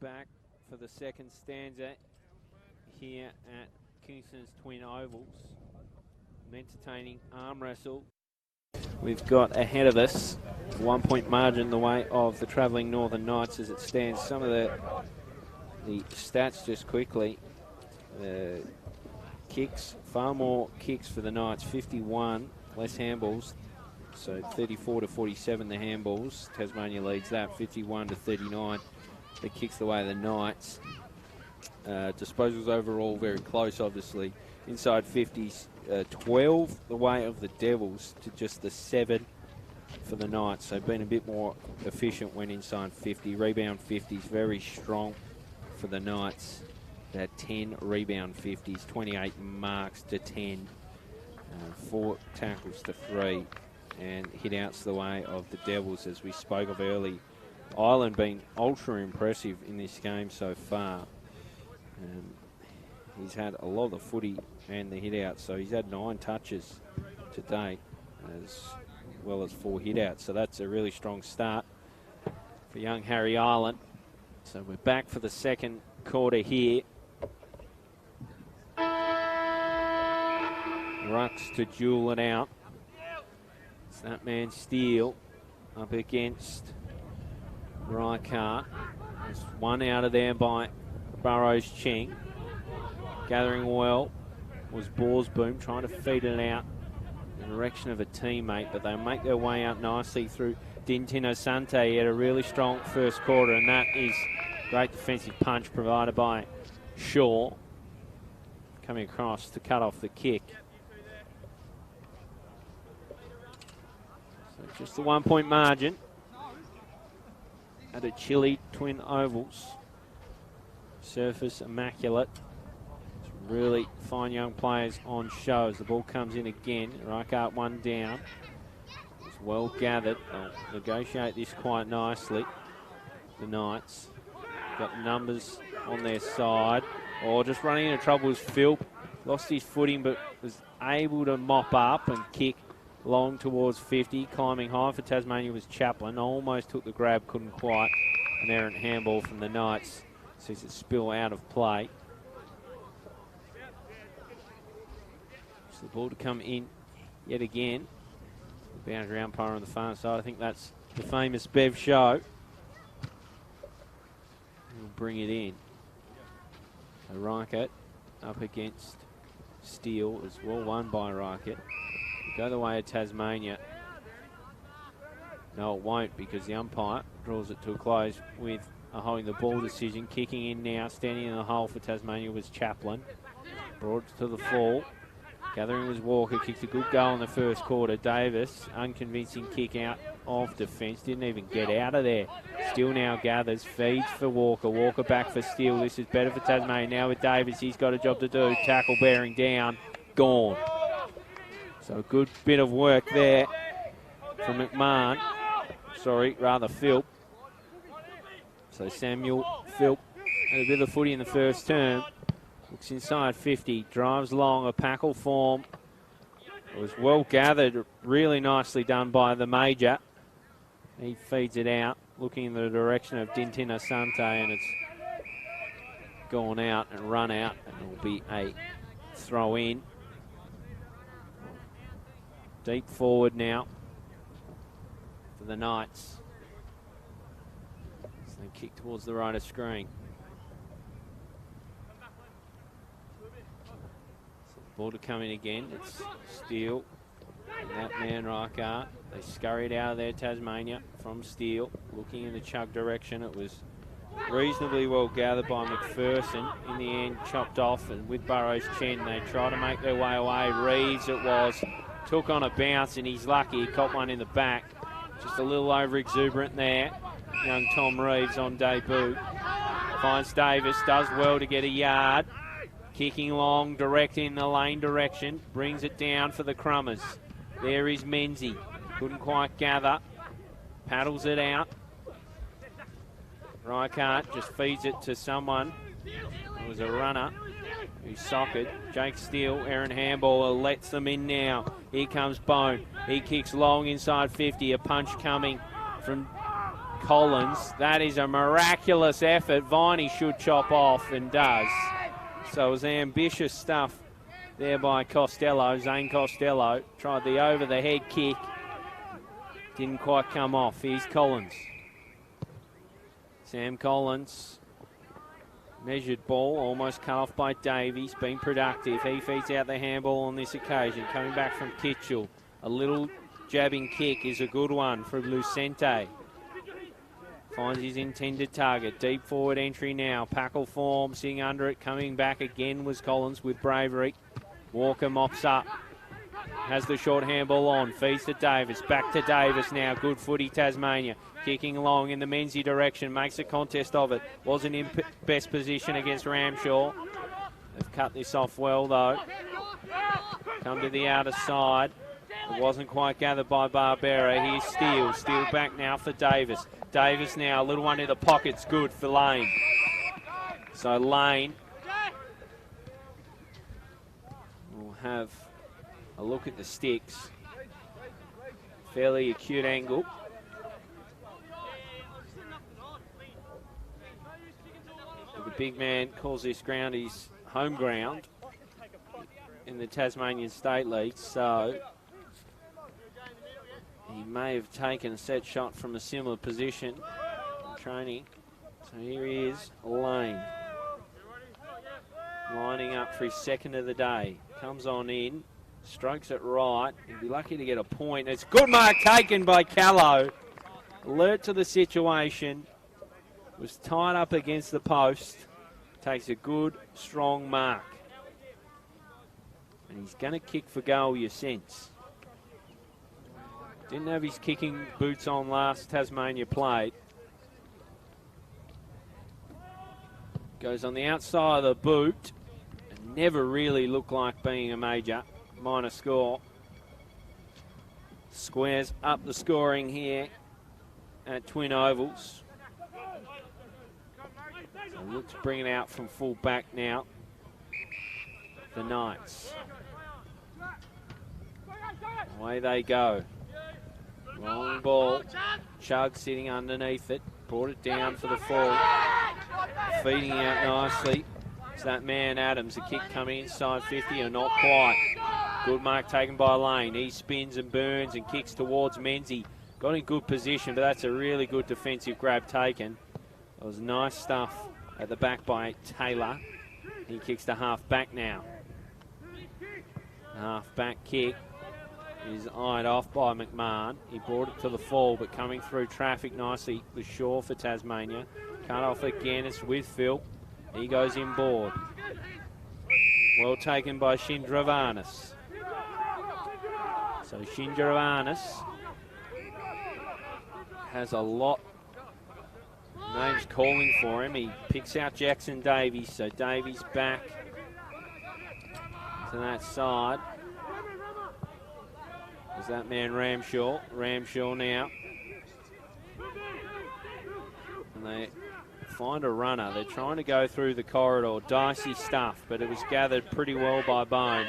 back for the second stanza here at Kingston's Twin Ovals. An entertaining arm wrestle. We've got ahead of us 1 point margin the way of the travelling Northern Knights as it stands. Some of the stats just quickly. Kicks, far more kicks for the Knights, 51, less handballs. So 34 to 47 the handballs. Tasmania leads that, 51 to 39. The kicks the way of the Knights. Disposals overall very close, obviously. Inside 50s, 12 the way of the Devils to just the 7 for the Knights. So been a bit more efficient when inside 50. Rebound 50s, very strong for the Knights. They had 10 rebound 50s, 28 marks to 10. 4 tackles to 3. And hit outs the way of the Devils, as we spoke of early. Ireland being ultra impressive in this game so far. He's had a lot of the footy and the hit outs, so he's had 9 touches to date, as well as 4 hit outs. So that's a really strong start for young Harry Ireland. So we're back for the second quarter here. Rucks to duel it out. It's that man Steele up against Reichardt. There's one out of there by Burrows Cheng. Gathering well was Borsboom, trying to feed it out in the direction of a teammate, but they make their way out nicely through Dintin Asante. He had a really strong first quarter, and that is great defensive punch provided by Shaw. Coming across to cut off the kick. So just the 1 point margin at a chilly Twin Ovals. Surface immaculate. Really fine young players on show as the ball comes in again. Reichardt one down. It's well gathered. They'll negotiate this quite nicely. The Knights got numbers on their side. Oh, just running into trouble was Phil. Lost his footing but was able to mop up and kick long towards 50. Climbing high for Tasmania was Chaplin. Almost took the grab, couldn't quite. An errant handball from the Knights. Sees it spill out of play. The ball to come in yet again. The boundary umpire on the far side. I think that's the famous Bev Show. We'll bring it in. So Reichardt up against Steele as well, won by Reichardt. Go the way of Tasmania. No, it won't, because the umpire draws it to a close with a holding the ball decision. Kicking in now, standing in the hole for Tasmania was Chaplin. Brought to the fall. Gathering was Walker, kicked a good goal in the first quarter. Davis, unconvincing kick out of defence, didn't even get out of there. Steele now gathers, feeds for Walker. Walker back for Steele. This is better for Tasmania. Now with Davis, he's got a job to do. Tackle bearing down, gone. So a good bit of work there from McMahon. Sorry, rather Philp. So Samuel Philp had a bit of footy in the first term. Looks inside 50, drives long, a packle form. It was well gathered, really nicely done by the Major. He feeds it out, looking in the direction of Dintin Asante, and it's gone out and run out, and it will be a throw in. Deep forward now for the Knights. So they kick towards the right of screen. Ball to come in again. It's Steele. And that man Reichardt. They scurried out of there, Tasmania, from Steele. Looking in the chug direction. It was reasonably well gathered by McPherson. In the end, chopped off, and with Burrows Chen, they try to make their way away. Reeves it was. Took on a bounce, and he's lucky. He caught one in the back. Just a little over exuberant there. Young Tom Reeves on debut. Finds Davis. Does well to get a yard. Kicking long, direct in the lane direction. Brings it down for the Crummers. There is Menzie. Couldn't quite gather. Paddles it out. Reichardt just feeds it to someone. It was a runner who socked. Jake Steele, Aaron Handballer lets them in now. Here comes Bone. He kicks long inside 50. A punch coming from Collins. That is a miraculous effort. Viney should chop off and does. So it was ambitious stuff there by Costello. Zane Costello tried the over-the-head kick. Didn't quite come off. Here's Collins. Sam Collins. Measured ball, almost cut off by Davies. Been productive. He feeds out the handball on this occasion. Coming back from Kitchell. A little jabbing kick is a good one from Lucente. Finds his intended target. Deep forward entry now. Packle form, sitting under it. Coming back again was Collins with bravery. Walker mops up. Has the short handball on. Feeds to Davis. Back to Davis now. Good footy, Tasmania. Kicking along in the Menzies direction. Makes a contest of it. Wasn't in best position against Ramshaw. They've cut this off well, though. Come to the outer side. It wasn't quite gathered by Barbera. Here's Steele. Steele back now for Davis. Davis now, a little one in the pocket's good for Lane. So Lane will have a look at the sticks. Fairly acute angle. The big man calls this ground his home ground in the Tasmanian State League, so he may have taken a set shot from a similar position in training. So here he is, Lane. Lining up for his second of the day. Comes on in, strokes it right. He'd be lucky to get a point. It's good mark taken by Callow. Alert to the situation. Was tied up against the post. Takes a good, strong mark. And he's going to kick for goal, you sense. Didn't have his kicking boots on last Tasmania played. Goes on the outside of the boot. And never really looked like being a major. Minor score. Squares up the scoring here at Twin Ovals. So look to bring it out from full back now. The Knights. Away they go. Long ball. Chug sitting underneath it. Brought it down for the fall. Feeding out nicely. It's that man Adams. A kick coming inside 50 or not quite. Good mark taken by Lane. He spins and burns and kicks towards Menzies. Got in good position, but that's a really good defensive grab taken. It was nice stuff at the back by Taylor. He kicks to half back now. Half back kick is eyed off by McMahon. He brought it to the fall, but coming through traffic nicely was Shaw for Tasmania. Cut off again, it's with Phil. He goes inboard. Well taken by Shindravanis. So Shindravanis has a lot of names calling for him. He picks out Jackson Davies, so Davies back to that side. Is that man Ramshaw? Ramshaw now. And they find a runner. They're trying to go through the corridor. Dicey stuff, but it was gathered pretty well by Bone.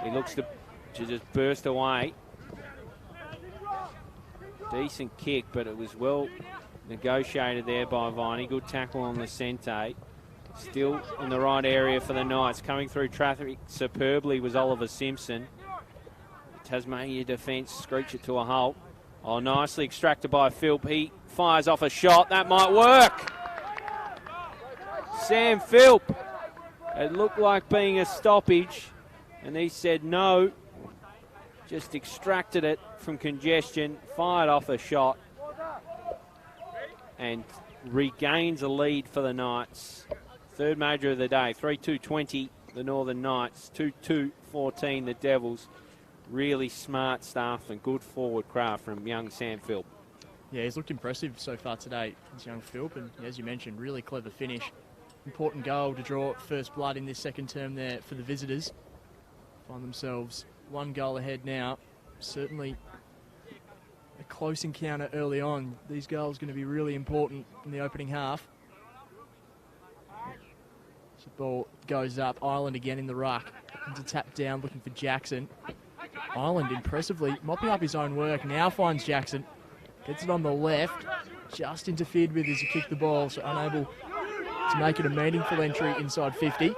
He looks to just burst away. Decent kick, but it was well negotiated there by Viney. Good tackle on the Sente. Still in the right area for the Knights. Coming through traffic superbly was Oliver Simpson. Tasmania defence screech it to a halt. Oh, nicely extracted by Philp. He fires off a shot. That might work. Sam Philp. It looked like being a stoppage, and he said no. Just extracted it from congestion, fired off a shot, and regains a lead for the Knights. Third major of the day. 3-2-20, the Northern Knights. 2-2-14, the Devils. Really smart stuff and good forward craft from young Sam Philp. Yeah, he's looked impressive so far today, this young Philp, and as you mentioned, really clever finish. Important goal to draw first blood in this second term there for the visitors. Find themselves one goal ahead now. Certainly a close encounter early on. These goals are going to be really important in the opening half. The ball goes up. Ireland again in the ruck. Into tap down, looking for Jackson. Ireland impressively mopping up his own work. Now finds Jackson. Gets it on the left. Just interfered with as he kicked the ball, so unable to make it a meaningful entry inside 50. So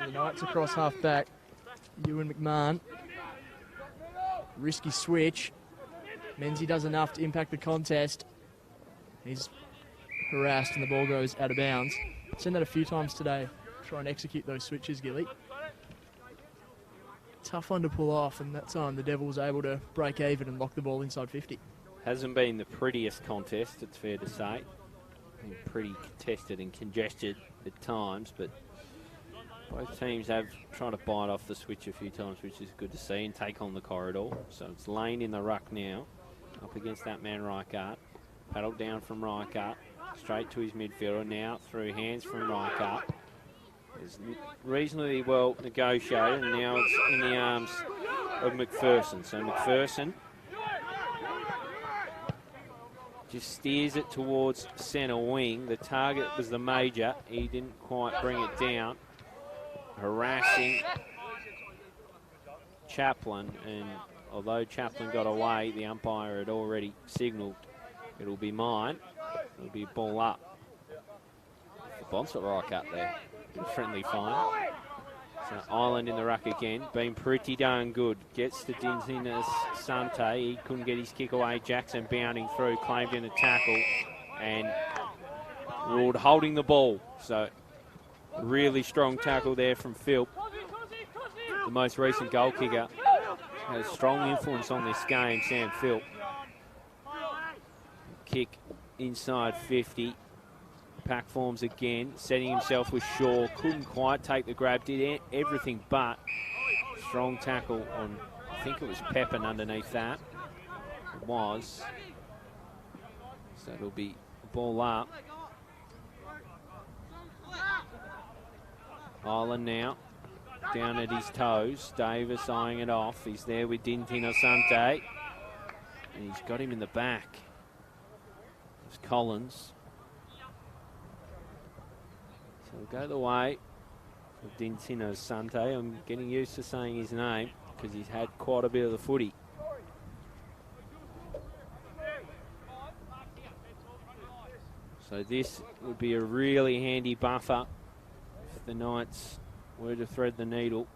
the Knights across half back. Ewan McMahon. Risky switch. Menzies does enough to impact the contest. He's harassed and the ball goes out of bounds. Seen that a few times today. Try and execute those switches, Gilly. Tough one to pull off, and that time the Devils able to break even and lock the ball inside 50. Hasn't been the prettiest contest, it's fair to say. Been pretty contested and congested at times, but both teams have tried to bite off the switch a few times, which is good to see, and take on the corridor. So it's Lane in the ruck now, up against that man Reichart. Paddled down from Reichart, straight to his midfielder, now through hands from Reichart. It's reasonably well negotiated, and now it's in the arms of McPherson. So McPherson just steers it towards centre wing. The target was the major. He didn't quite bring it down. Harassing Chaplin, and although Chaplin got away, the umpire had already signalled it'll be mine. It'll be ball up. The Bonsett right up there. Friendly fine. So Island in the ruck again, been pretty darn good. Gets to Dinzinas Sante. He couldn't get his kick away. Jackson bounding through, claimed in a tackle, and ruled holding the ball. So really strong tackle there from Phil. The most recent goal kicker has strong influence on this game, Sam Phil. Kick inside 50. Pack forms again, setting himself with Shaw. Couldn't quite take the grab, did everything but. Strong tackle on, I think it was Pepin underneath that. It was. So it'll be ball up. Island now, down at his toes. Davis eyeing it off. He's there with Dintin Asante. And he's got him in the back. It's Collins. So we'll go the way of Dintino Sante. I'm getting used to saying his name because he's had quite a bit of the footy. So this would be a really handy buffer if the Knights were to thread the needle.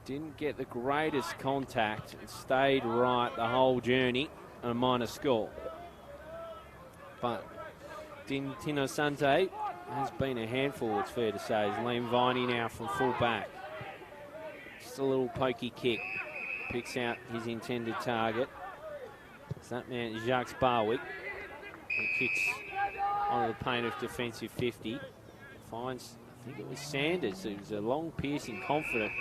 Didn't get the greatest contact and stayed right the whole journey on a minor score. But Tino Sante has been a handful, it's fair to say. As Liam Viney now from full back. Just a little pokey kick. Picks out his intended target. It's that man, Jacques Barwick. He kicks onto the paint of defensive 50. Finds, I think it was Sanders. It was a long, piercing, confident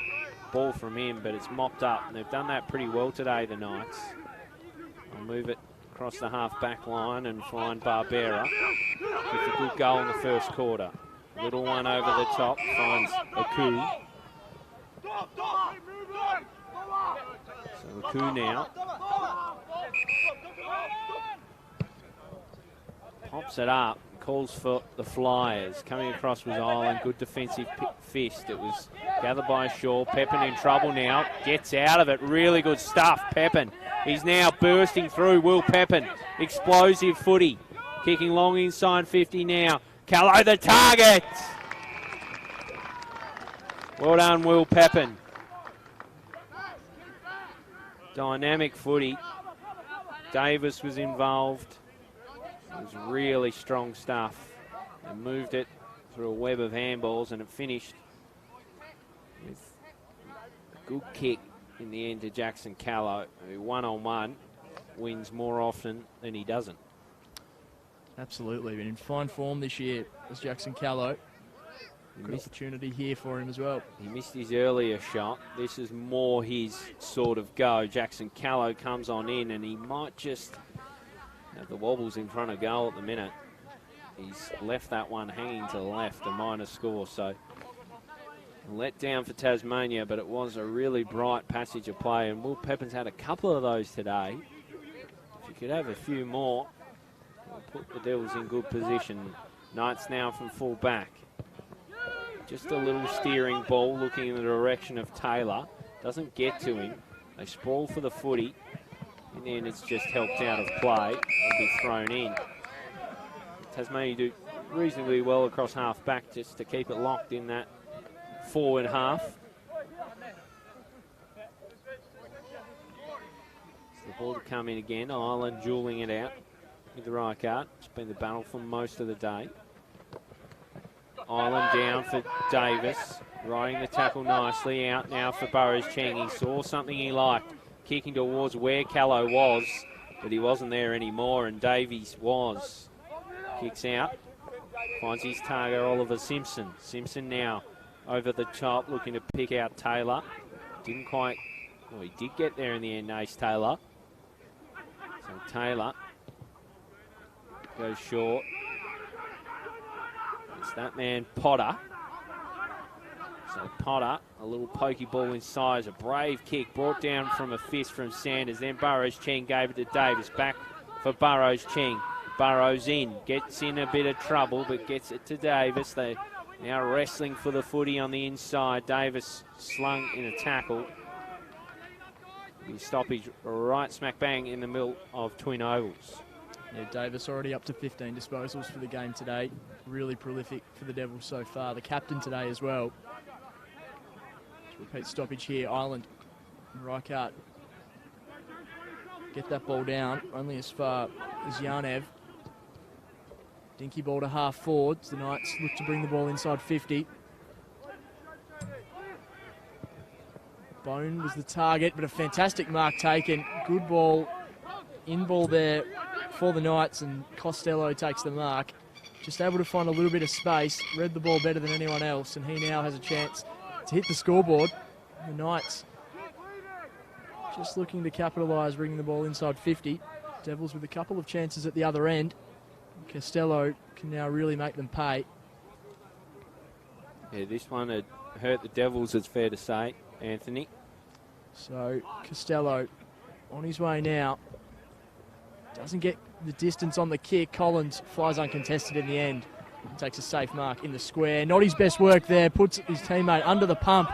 ball from him, but it's mopped up. And they've done that pretty well today, the Knights. I'll move it across the half-back line and find Barbera with a good goal in the first quarter. Little one over the top, finds Aku. So Aku now pops it up, calls for the Flyers. Coming across was Island, good defensive fist. It was gathered by Shaw. Pepin in trouble now, gets out of it. Really good stuff, Pepin. He's now bursting through, Will Pepin. Explosive footy. Kicking long inside 50 now. Callow the target. Well done, Will Pepin. Dynamic footy. Davis was involved. It was really strong stuff. And moved it through a web of handballs, and it finished with a good kick in the end to Jackson Callow, who one-on-one wins more often than he doesn't. Absolutely, been in fine form this year as Jackson Callow. Good opportunity here for him as well. He missed his earlier shot. This is more his sort of go. Jackson Callow comes on in, and he might just have the wobbles in front of goal at the minute. He's left that one hanging to the left, a minor score. So Let down for Tasmania, but it was a really bright passage of play, and Will Pepin's had a couple of those today. If you could have a few more, we'll put the Devils in good position. Knights now from full back. Just a little steering ball looking in the direction of Taylor. Doesn't get to him. They sprawl for the footy, and then it's just helped out of play. It'll be thrown in. Tasmania do reasonably well across half back just to keep it locked in that forward half. So the ball to come in again. Ireland dueling it out with the right guard. It's been the battle for most of the day. Ireland down for Davis. Riding the tackle nicely. Out now for Burrows Cheng. He saw something he liked. Kicking towards where Callow was, but he wasn't there anymore, and Davies was. Kicks out. Finds his target, Oliver Simpson. Simpson now over the top, looking to pick out Taylor. Didn't quite, well, he did get there in the end, Ace Taylor. So Taylor goes short. It's that man Potter. So Potter, a little pokey ball inside, a brave kick brought down from a fist from Sanders. Then Burrows Cheng gave it to Davis. Back for Burrows Cheng. Burrows in, gets in a bit of trouble, but gets it to Davis. They now wrestling for the footy on the inside. Davis slung in a tackle. The stoppage right smack bang in the middle of Twin Ovals. Yeah, Davis already up to 15 disposals for the game today. Really prolific for the Devils so far. The captain today as well. Repeat stoppage here. Ireland, Reichart. Get that ball down, only as far as Yarnev. Dinky ball to half forwards. The Knights look to bring the ball inside 50. Bone was the target, but a fantastic mark taken. Good ball, in ball there for the Knights, and Costello takes the mark. Just able to find a little bit of space, read the ball better than anyone else, and he now has a chance to hit the scoreboard. The Knights just looking to capitalise, bringing the ball inside 50. Devils with a couple of chances at the other end. Costello can now really make them pay. Yeah, this one had hurt the Devils, it's fair to say, Anthony. So Costello on his way now. Doesn't get the distance on the kick. Collins flies uncontested in the end. Takes a safe mark in the square. Not his best work there. Puts his teammate under the pump.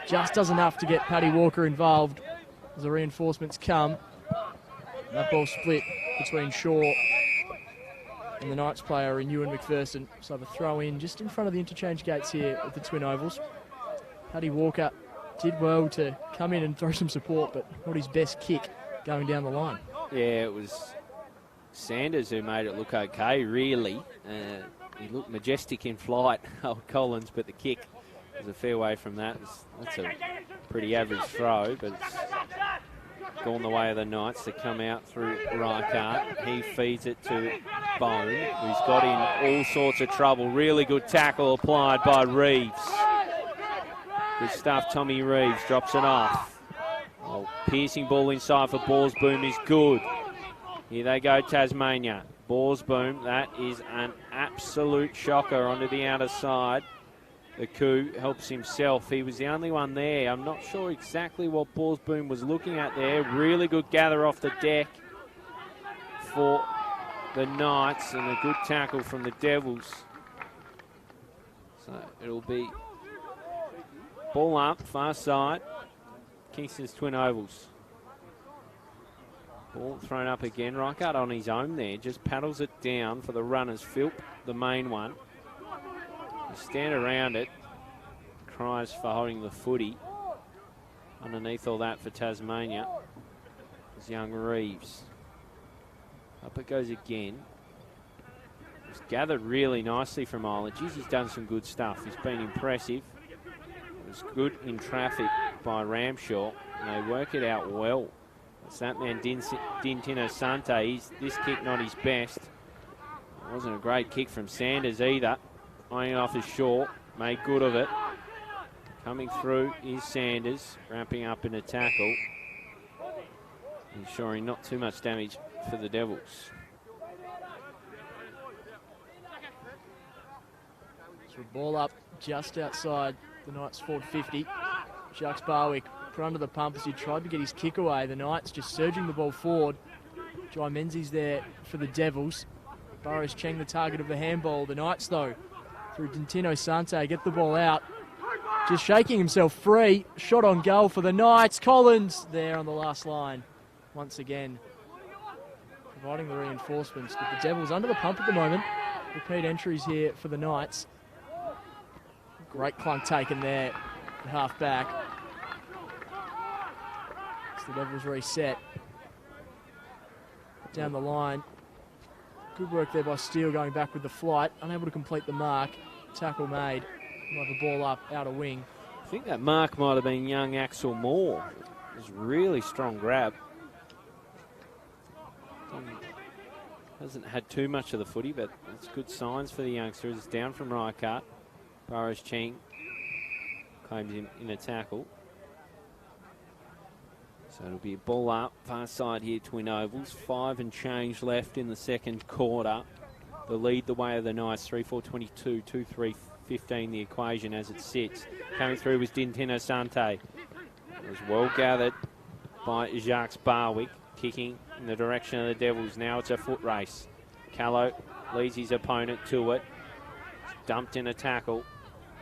Just does enough to get Paddy Walker involved as the reinforcements come. That ball split between Shaw and the Knights player in Ewan McPherson. So have a throw in just in front of the interchange gates here at the Twin Ovals. Paddy Walker did well to come in and throw some support, but not his best kick going down the line. Yeah, it was Sanders who made it look okay, really. He looked majestic in flight, Collins, but the kick was a fair way from that. That's a pretty average throw, but it's gone the way of the Knights to come out through Reichart. He feeds it to Bone, who's got in all sorts of trouble. Really good tackle applied by Reeves. Good stuff, Tommy Reeves drops it off. Oh, piercing ball inside for Borsboom is good. Here they go, Tasmania. Borsboom, that is an absolute shocker onto the outer side. The coup helps himself. He was the only one there. I'm not sure exactly what Borsboom was looking at there. Really good gather off the deck for the Knights, and a good tackle from the Devils. So it'll be ball up, far side. Kingston's Twin Ovals. Ball thrown up again. Reichart on his own there. Just paddles it down for the runners. Philp, the main one. Stand around it. Cries for holding the footy. Underneath all that for Tasmania is young Reeves. Up it goes again. It's gathered really nicely from Ireland. Jeez, he's done some good stuff. He's been impressive. It was good in traffic by Ramshaw, and they work it out well. It's that man Dintino Sante. This kick not his best. It wasn't a great kick from Sanders either. Eyeing off his short, made good of it. Coming through is Sanders, ramping up in a tackle. Ensuring not too much damage for the Devils. So ball up just outside the Knights forward 50. Jacques Barwick put under the pump as he tried to get his kick away. The Knights just surging the ball forward. Jai Menzies there for the Devils. Boris Cheng the target of the handball. The Knights though, through Dintino Sante, get the ball out. Just shaking himself free. Shot on goal for the Knights. Collins there on the last line. Once again, providing the reinforcements. But the Devils under the pump at the moment. Repeat entries here for the Knights. Great clunk taken there. Half back. As the Devils reset. Down the line. Good work there by Steele going back with the flight. Unable to complete the mark. Tackle made. We'll have the ball up out of wing. I think that mark might have been young Axel Moore. It was a really strong grab. Hasn't had too much of the footy, but it's good signs for the youngster. It's down from Reichardt. Boris Cheng claims him in a tackle. So it'll be a ball up, far side here, Twin Ovals. 5 and change left in the second quarter. The lead the way of the Knights, 3-4-22, 2-3-15 the equation as it sits. Coming through was Dintino Sante. It was well gathered by Jacques Barwick, kicking in the direction of the Devils. Now it's a foot race. Callow leads his opponent to it. Dumped in a tackle.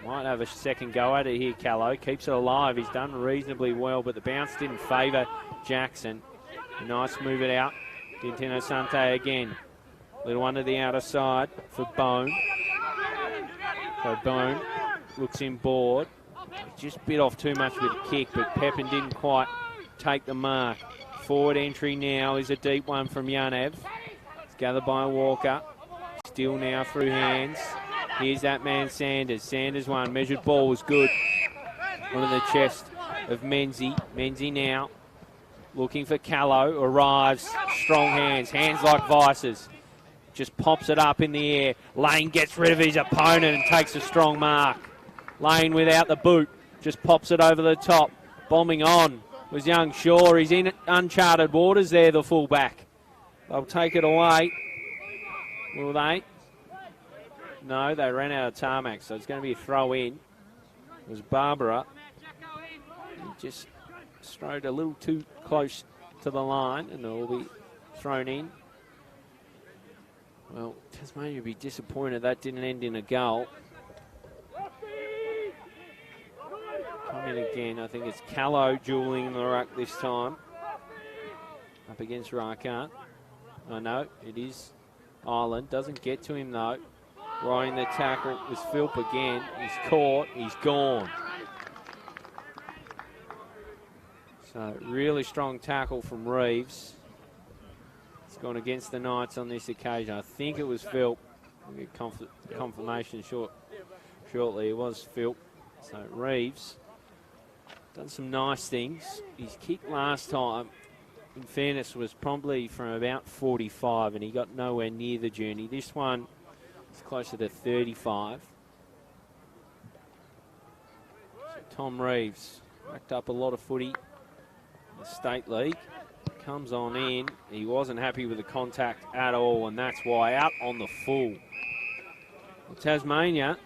Might have a second go at it here, Callow. Keeps it alive. He's done reasonably well, but the bounce didn't favour Jackson. A nice move it out. Dintino Sante again. Little one to the outer side for Bone. So Bone looks in board. Just bit off too much with the kick, but Pepin didn't quite take the mark. Forward entry now is a deep one from Yanev. It's gathered by Walker. Still now through hands. Here's that man Sanders. Sanders one. Measured ball was good. Onto the chest of Menzie. Menzie now looking for Callow. Arrives. Strong hands. Hands like vices. Just pops it up in the air. Lane gets rid of his opponent and takes a strong mark. Lane without the boot. Just pops it over the top. Bombing on was Young Shaw. He's in uncharted waters there, the fullback. They'll take it away. Will they? No, they ran out of tarmac, so it's going to be a throw in. It was Barbara. He just strode a little too close to the line, and it will be thrown in. Well, Tasmania would be disappointed that didn't end in a goal. Come in again. I think it's Callow dueling the ruck this time. Up against Reichardt. I know, it is Ireland. Doesn't get to him, though. Riding the tackle was Philp again. He's caught. He's gone. So, really strong tackle from Reeves. It's gone against the Knights on this occasion. I think it was Philp. We'll get confirmation shortly. It was Philp. So, Reeves done some nice things. His kick last time, in fairness, was probably from about 45, and he got nowhere near the journey. This one is closer to 35. So Tom Reeves racked up a lot of footy in the State League. Comes on in. He wasn't happy with the contact at all, and that's why out on the full. Well, Tasmania,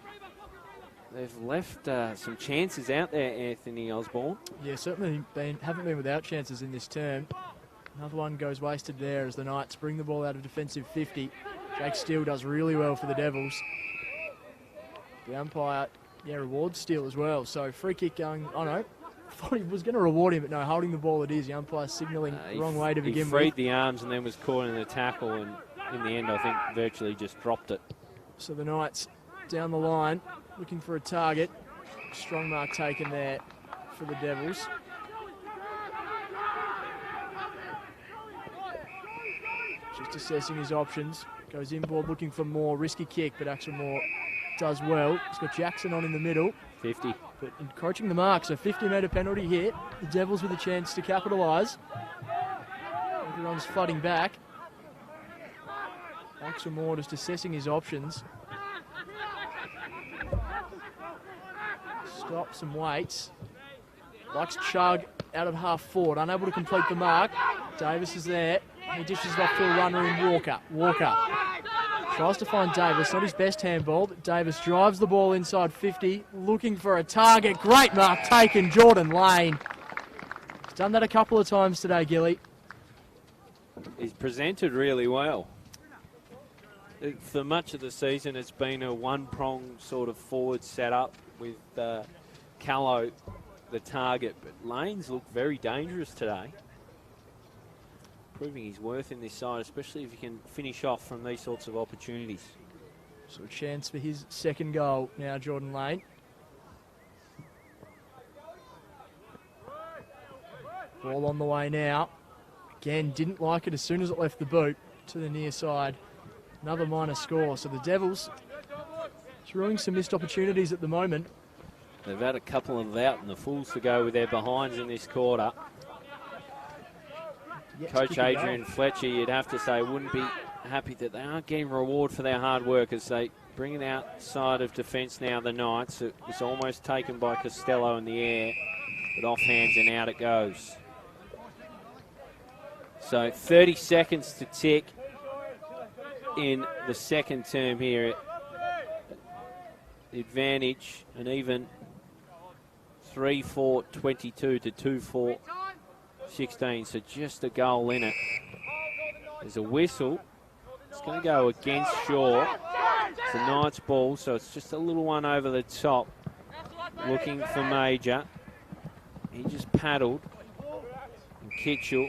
they've left some chances out there, Anthony Osborne. Yeah, certainly haven't been without chances in this term. Another one goes wasted there as the Knights bring the ball out of defensive 50. Jake Steele does really well for the Devils. The umpire, rewards Steele as well. So free kick going, thought he was going to reward him, but no, holding the ball it is. The umpire signalling the wrong way to begin with. He freed the arms and then was caught in the tackle, and in the end I think virtually just dropped it. So the Knights down the line, looking for a target. Strong mark taken there for the Devils. Just assessing his options. Goes inboard looking for more. Risky kick, but Axel Moore does well. He's got Jackson on in the middle. 50. But encroaching the mark, so 50-metre penalty here. The Devils with a chance to capitalise. Everyone's flooding back. Axel Moore just assessing his options. Stops and waits. Likes chug out of half forward, unable to complete the mark. Davis is there. He dishes it off to a runner in Walker. Walker Tries to find Davis, not his best handball, but Davis drives the ball inside 50, looking for a target. Great mark taken, Jordan Lane. He's done that a couple of times today, Gilly. He's presented really well. For much of the season, it's been a one-prong sort of forward setup with Callow the target, but Lane's looked very dangerous today. Proving his worth in this side, especially if he can finish off from these sorts of opportunities. So a chance for his second goal now, Jordan Lane. Ball on the way now. Again, didn't like it as soon as it left the boot to the near side. Another minor score. So the Devils throwing some missed opportunities at the moment. They've had a couple of out and the Fools to go with their behinds in this quarter. Coach Adrian Fletcher, you'd have to say, wouldn't be happy that they aren't getting reward for their hard work as they bring it outside of defence now, the Knights. It was almost taken by Costello in the air, but off hands and out it goes. So 30 seconds to tick in the second term here. The advantage, an even 3-4-22 to 2-4-16, so just a goal in it. There's a whistle. It's going to go against Shaw. It's a Knights ball, so it's just a little one over the top. Looking for Major. He just paddled. And Kitchell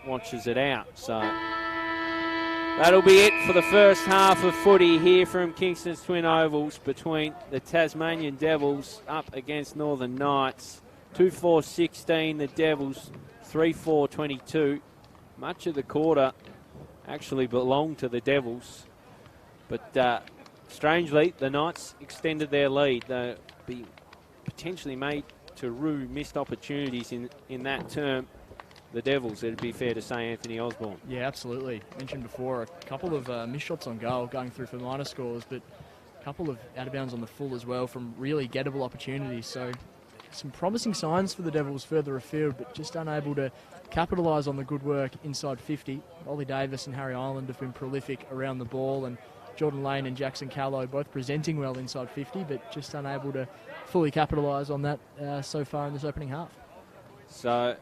watches it out. So that'll be it for the first half of footy here from Kingston's Twin Ovals between the Tasmanian Devils up against Northern Knights. 2-4-16, the Devils 3-4-22. Much of the quarter actually belonged to the Devils. But strangely, the Knights extended their lead. They'll be potentially made to rue missed opportunities in that term. The Devils, it'd be fair to say, Anthony Osborne. Yeah, absolutely. Mentioned before, a couple of missed shots on goal going through for minor scores, but a couple of out of bounds on the full as well from really gettable opportunities. So some promising signs for the Devils further afield, but just unable to capitalise on the good work inside 50. Ollie Davis and Harry Ireland have been prolific around the ball, and Jordan Lane and Jackson Callow both presenting well inside 50, but just unable to fully capitalise on that so far in this opening half. So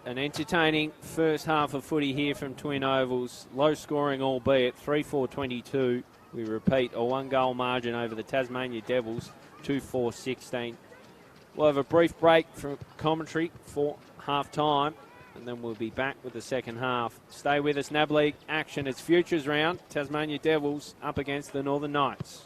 an entertaining first half of footy here from Twin Ovals. Low scoring albeit, 3-4-22. We repeat, a one-goal margin over the Tasmania Devils, 2-4-16. We'll have a brief break from commentary for half-time, and then we'll be back with the second half. Stay with us, NAB League action. It's Futures round. Tasmania Devils up against the Northern Knights.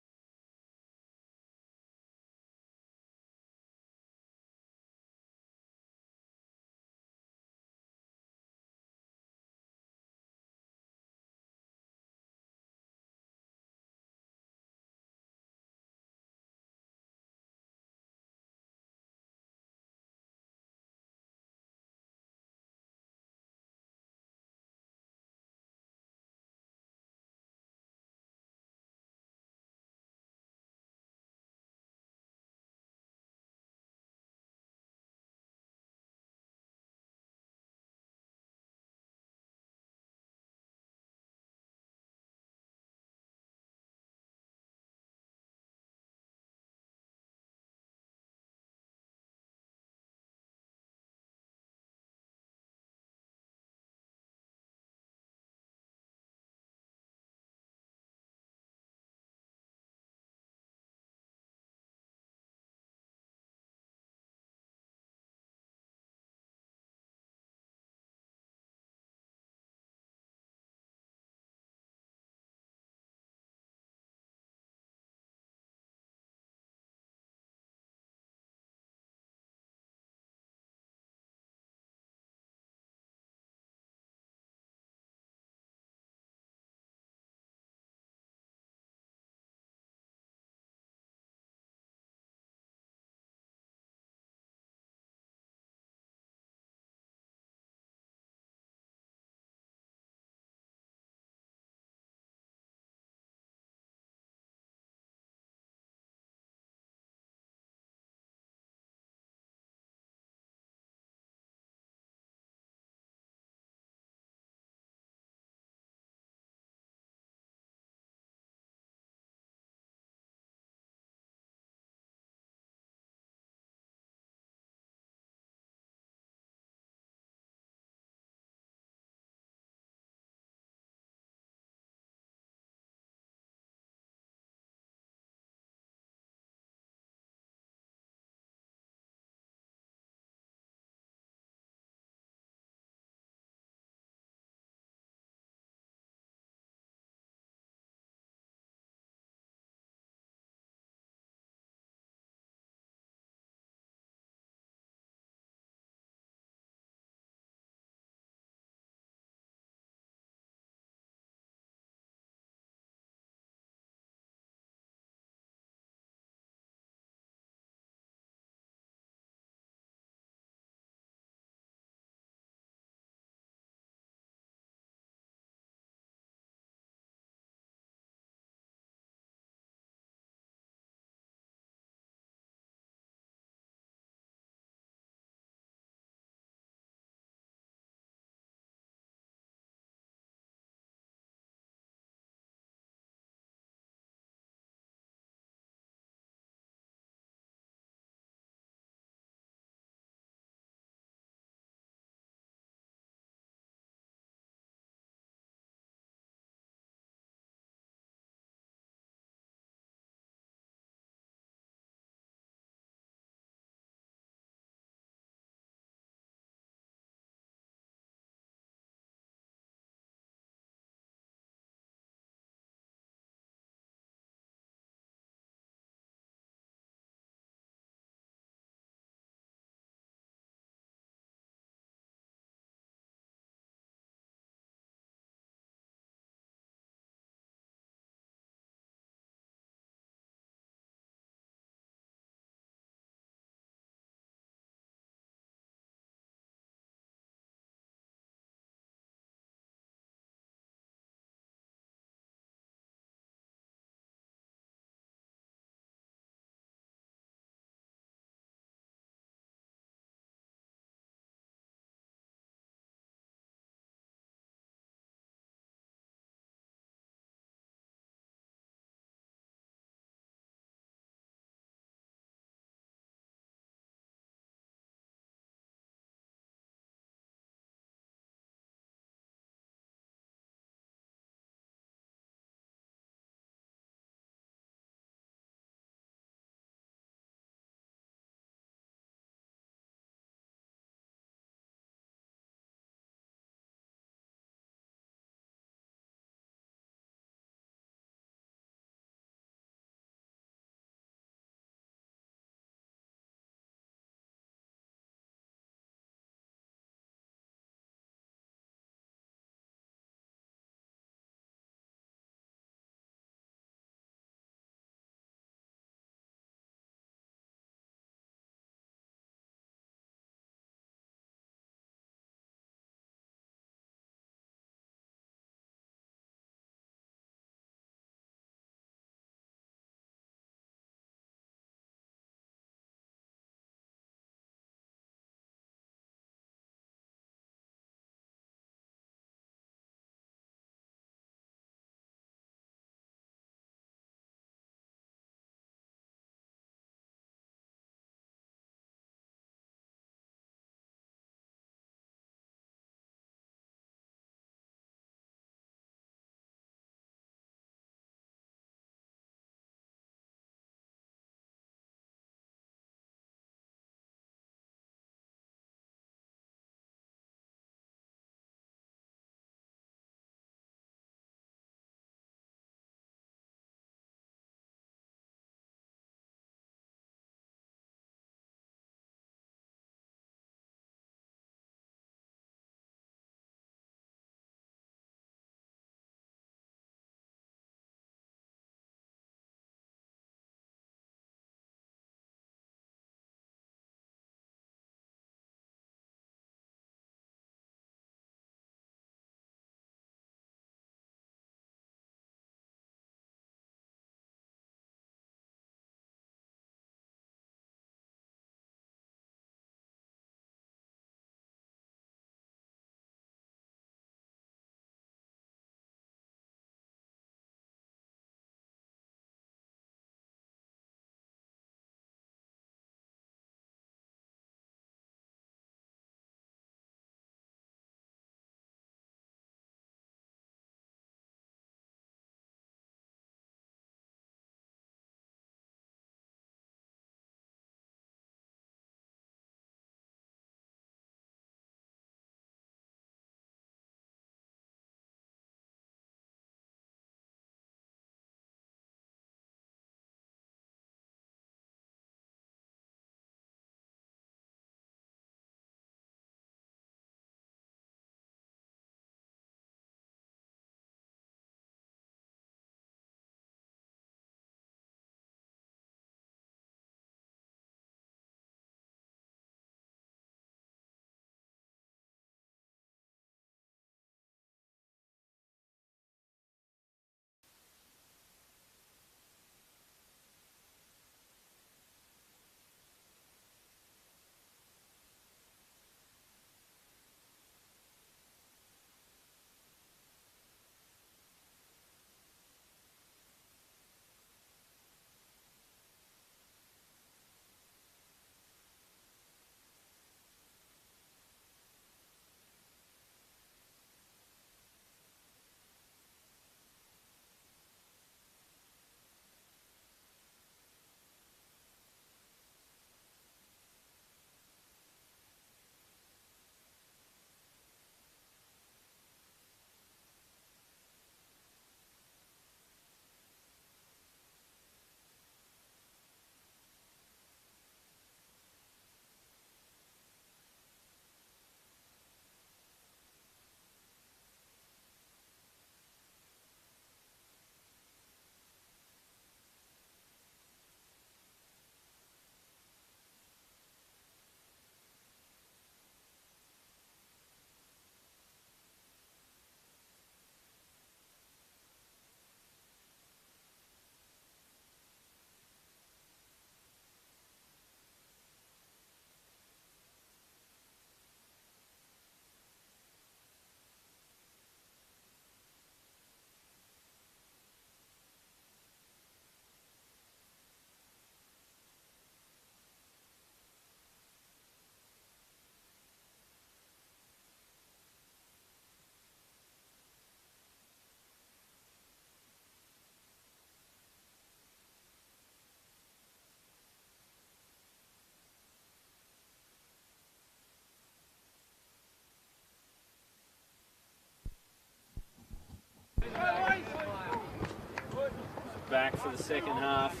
back for the second half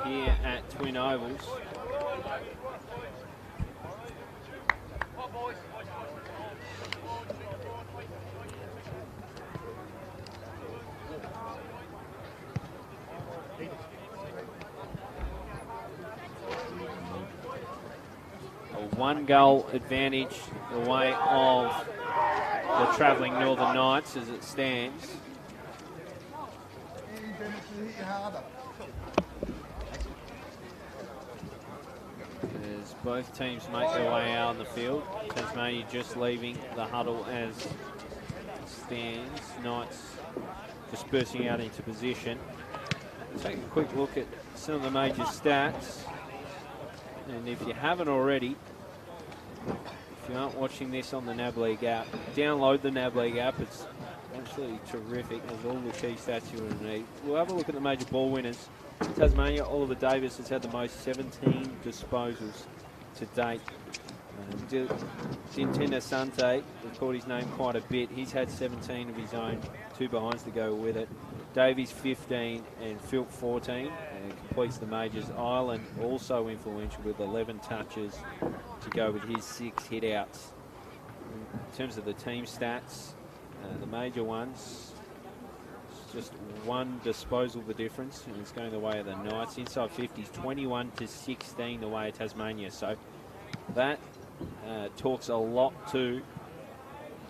here at Twin Ovals. A 1-goal advantage the way of the travelling Northern Knights as it stands. As both teams make their way out on the field, Tasmania just leaving the huddle as it stands. Knights dispersing out into position. Take a quick look at some of the major stats. And if you haven't already, if you aren't watching this on the NAB League app, download the NAB League app. It's absolutely terrific. There's all the key stats you would need. We'll have a look at the major ball winners. Tasmania, Oliver Davis has had the most, 17 disposals to date. Dintena Sante, we've called his name quite a bit. He's had 17 of his own, 2 behinds to go with it. Davies 15 and Philp 14 and completes the majors. Ireland also influential with 11 touches to go with his 6 hit-outs. In terms of the team stats, the major ones, it's just 1 disposal the difference, and it's going the way of the Knights. Inside 50s, 21-16 the way of Tasmania. So that talks a lot to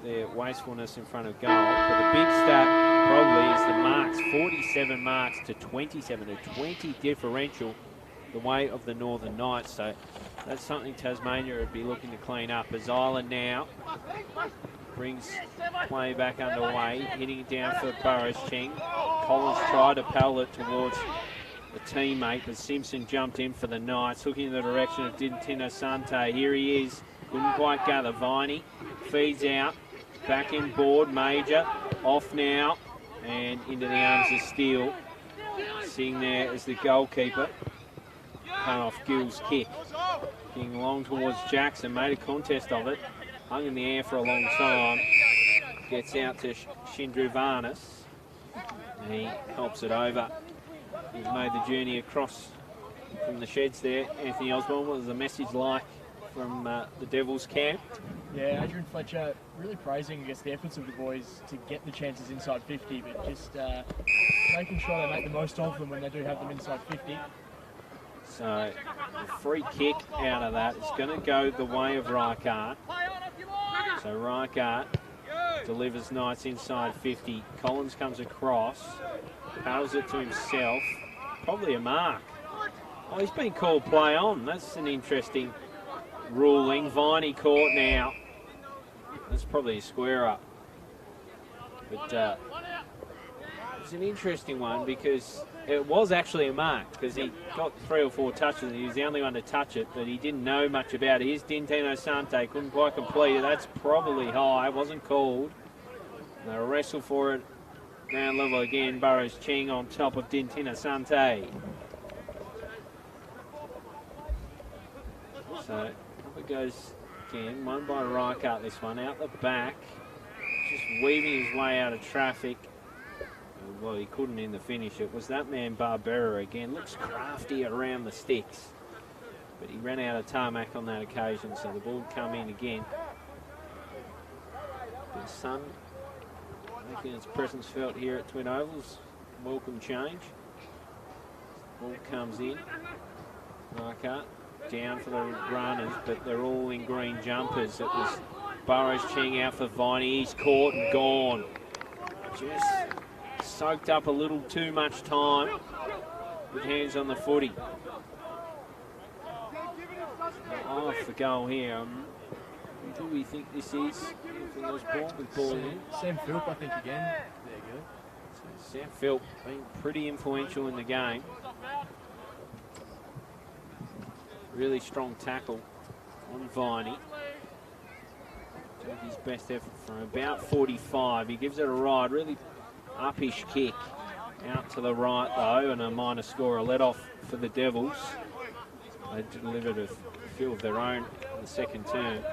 their wastefulness in front of goal. But the big stat probably is the marks, 47 marks to 27, a 20 differential the way of the Northern Knights. So that's something Tasmania would be looking to clean up, as Ireland now brings play back underway, hitting it down for Burrows Ching. Collins tried to paddle it towards the teammate, but Simpson jumped in for the Knights, looking in the direction of Dintino Sante. Here he is, couldn't quite gather. Viney feeds out, back in board, Major, off now, and into the arms of Steele. Sitting there as the goalkeeper. Cut off Gill's kick. Kicking long towards Jackson, made a contest of it. Hung in the air for a long time. Gets out to Shindrivanis. And he helps it over. He's made the journey across from the sheds there. Anthony Osborne, what was the message like from the Devils camp? Yeah, Adrian Fletcher really praising, I guess, the efforts of the boys to get the chances inside 50, but just making sure they make the most of them when they do have them inside 50. So, a free kick out of that. It's going to go the way of Reichart. So Reichart delivers Knights inside 50. Collins comes across, paddles it to himself. Probably a mark. Oh, he's been called play on. That's an interesting ruling. Viney caught now. That's probably a square up. But it's an interesting one because it was actually a mark, because he got 3 or 4 touches and he was the only one to touch it, but he didn't know much about it. Here's Dintino Sante, couldn't quite complete it. That's probably high, wasn't called. They'll wrestle for it. Ground level again, Burrows Ching on top of Dintino Sante. So up it goes again, one by Reichart, this one, out the back. Just weaving his way out of traffic. Well, he couldn't in the finish. It was that man Barbera again. Looks crafty around the sticks. But he ran out of tarmac on that occasion, so the ball come in again. The sun making its presence felt here at Twin Ovals. Welcome change. Ball comes in. Reichart down for the runners, but they're all in green jumpers. It was Burrows Ching out for Viney. He's caught and gone. Just soaked up a little too much time with hands on the footy. Off the goal here. Who do we think this is? Sam Philp, I think, again. There you go. So Sam Philp being pretty influential in the game. Really strong tackle on Viney. Took his best effort from about 45. He gives it a ride, really uppish kick out to the right though, and a minor score, a let off for the Devils. They delivered a few of their own in the second term.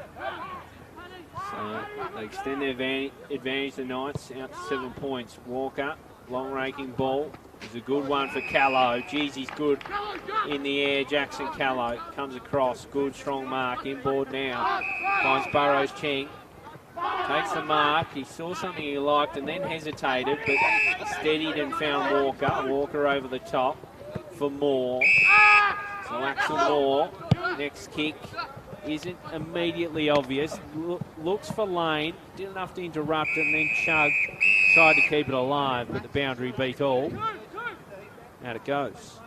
So they extend their advantage, the Knights, out to 7 points. Walker Long raking ball. It's a good one for Callow. Geez, he's good in the air. Jackson Callow comes across. Good, strong mark. Inboard now. Finds Burrows Cheng. Takes the mark. He saw something he liked and then hesitated, but steadied and found Walker. Walker over the top for Moore. So Axel Moore. Next kick isn't immediately obvious. Looks for Lane. Did enough to interrupt it and then chugged. Tried to keep it alive, but the boundary beat all. Out it goes.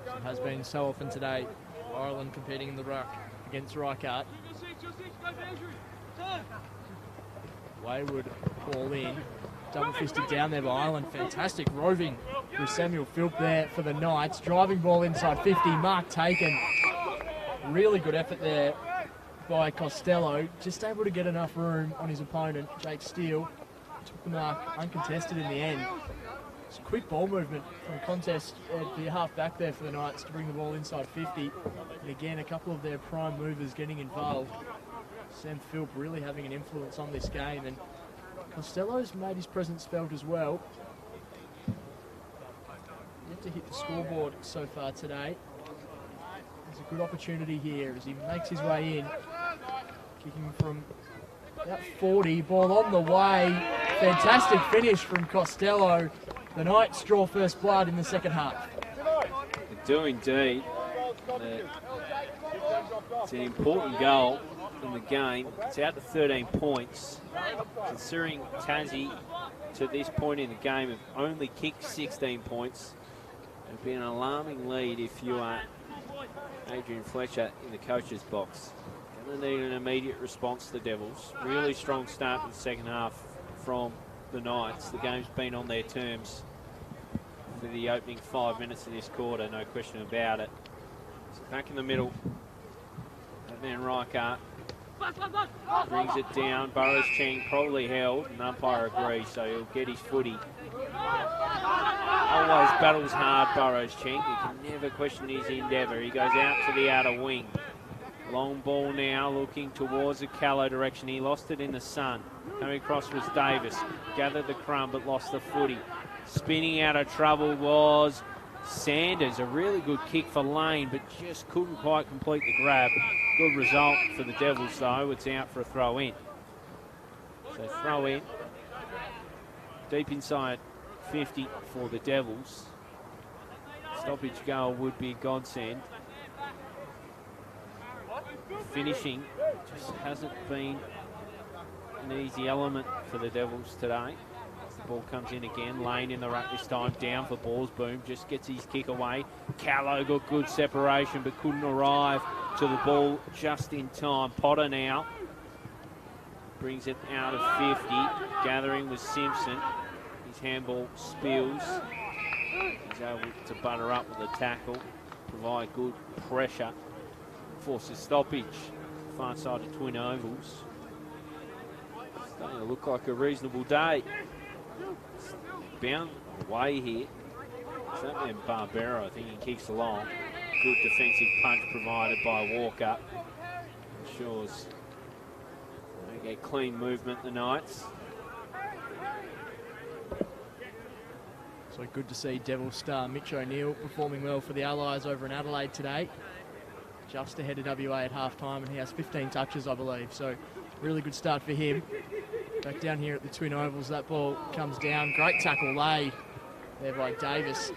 It has been so often today. Ireland competing in the ruck against Reichardt. Wayward ball in. Double fisted down there by Ireland. Fantastic roving with Samuel Philp there for the Knights. Driving ball inside 50. Mark taken. Really good effort there by Costello. Just able to get enough room on his opponent. Jake Steele took the mark uncontested in the end. It's a quick ball movement from contest at the half back there for the Knights to bring the ball inside 50. And again, a couple of their prime movers getting involved. Sam Philp really having an influence on this game, and Costello's made his presence felt as well. Yet to hit the scoreboard so far today. There's a good opportunity here as he makes his way in. Kicking from about 40, ball on the way. Fantastic finish from Costello. The Knights draw first blood in the second half. They do indeed. It's an important goal in the game. It's out to 13 points. Considering Tassie, to this point in the game, have only kicked 16 points. It would be an alarming lead if you are Adrian Fletcher in the coach's box. Going to need an immediate response, the Devils. Really strong start in the second half from the Knights. The game's been on their terms for the opening 5 minutes of this quarter, no question about it. So back in the middle, that man Reichardt brings it down. Burrows Cheng probably held, and umpire agrees, so he'll get his footy. Always battles hard, Burrows Cheng. You can never question his endeavour. He goes out to the outer wing. Long ball now, looking towards the Callow direction. He lost it in the sun. Coming across was Davis. Gathered the crumb, but lost the footy. Spinning out of trouble was Sanders. A really good kick for Lane, but just couldn't quite complete the grab. Good result for the Devils, though. It's out for a throw in. So throw in. Deep inside 50 for the Devils. Stoppage goal would be a godsend. Finishing just hasn't been an easy element for the Devils today. The ball comes in again. Lane in the ruck this time. Down for balls. Boom. Just gets his kick away. Callow got good separation but couldn't arrive to the ball just in time. Potter now brings it out of 50. Gathering with Simpson. His handball spills. He's able to butter up with the tackle. Provide good pressure. Forces stoppage. Far side of Twin Ovals. Starting to look like a reasonable day. Bound away here. It's that man Barbera, I think he kicks along. Good defensive punch provided by Walker. Ensures they get clean movement, the Knights. So good to see Devil star Mitch O'Neill performing well for the Allies over in Adelaide today. Just ahead of WA at half-time, and he has 15 touches, I believe. So really good start for him. Back down here at the Twin Ovals, that ball comes down. Great tackle laid there by Davis.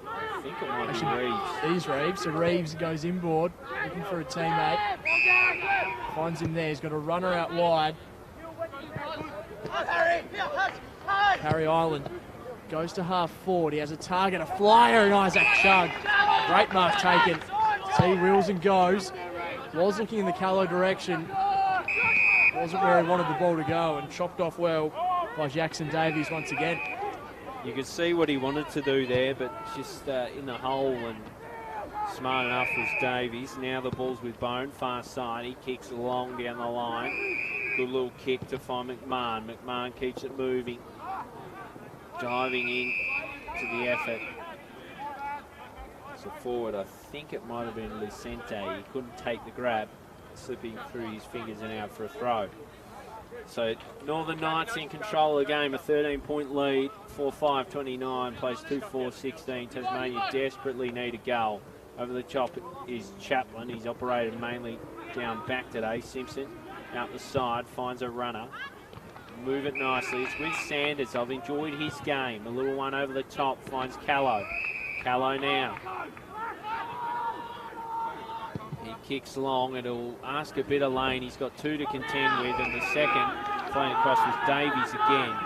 I think it might be Reeves. He's Reeves. So Reeves goes inboard, looking for a teammate. Finds him there. He's got a runner out wide. Harry Island goes to half forward. He has a target, a flyer, and Isaac Chugg. Great mark taken. So he wheels and goes. Was looking in the Callow direction. Wasn't where he wanted the ball to go, and chopped off well by Jackson Davies once again. You could see what he wanted to do there, but just in the hole, and smart enough was Davies. Now the ball's with Bone, far side. He kicks long down the line. Good little kick to find McMahon. McMahon keeps it moving. Diving in to the effort. So forward, I think it might have been Lucente. He couldn't take the grab. slipping through his fingers and out for a throw. So Northern Knights in control of the game, a 13-point lead, 4-5-29, plays 2-4-16. Tasmania desperately need a goal. Over the top is Chaplin. He's operated mainly down back today. Simpson out the side, finds a runner. Move it nicely. It's with Sanders. I've enjoyed his game. The little one over the top finds Callow. Callow now. He kicks long. It'll ask a bit of lane. He's got 2 to contend with, and the second playing across was Davies again.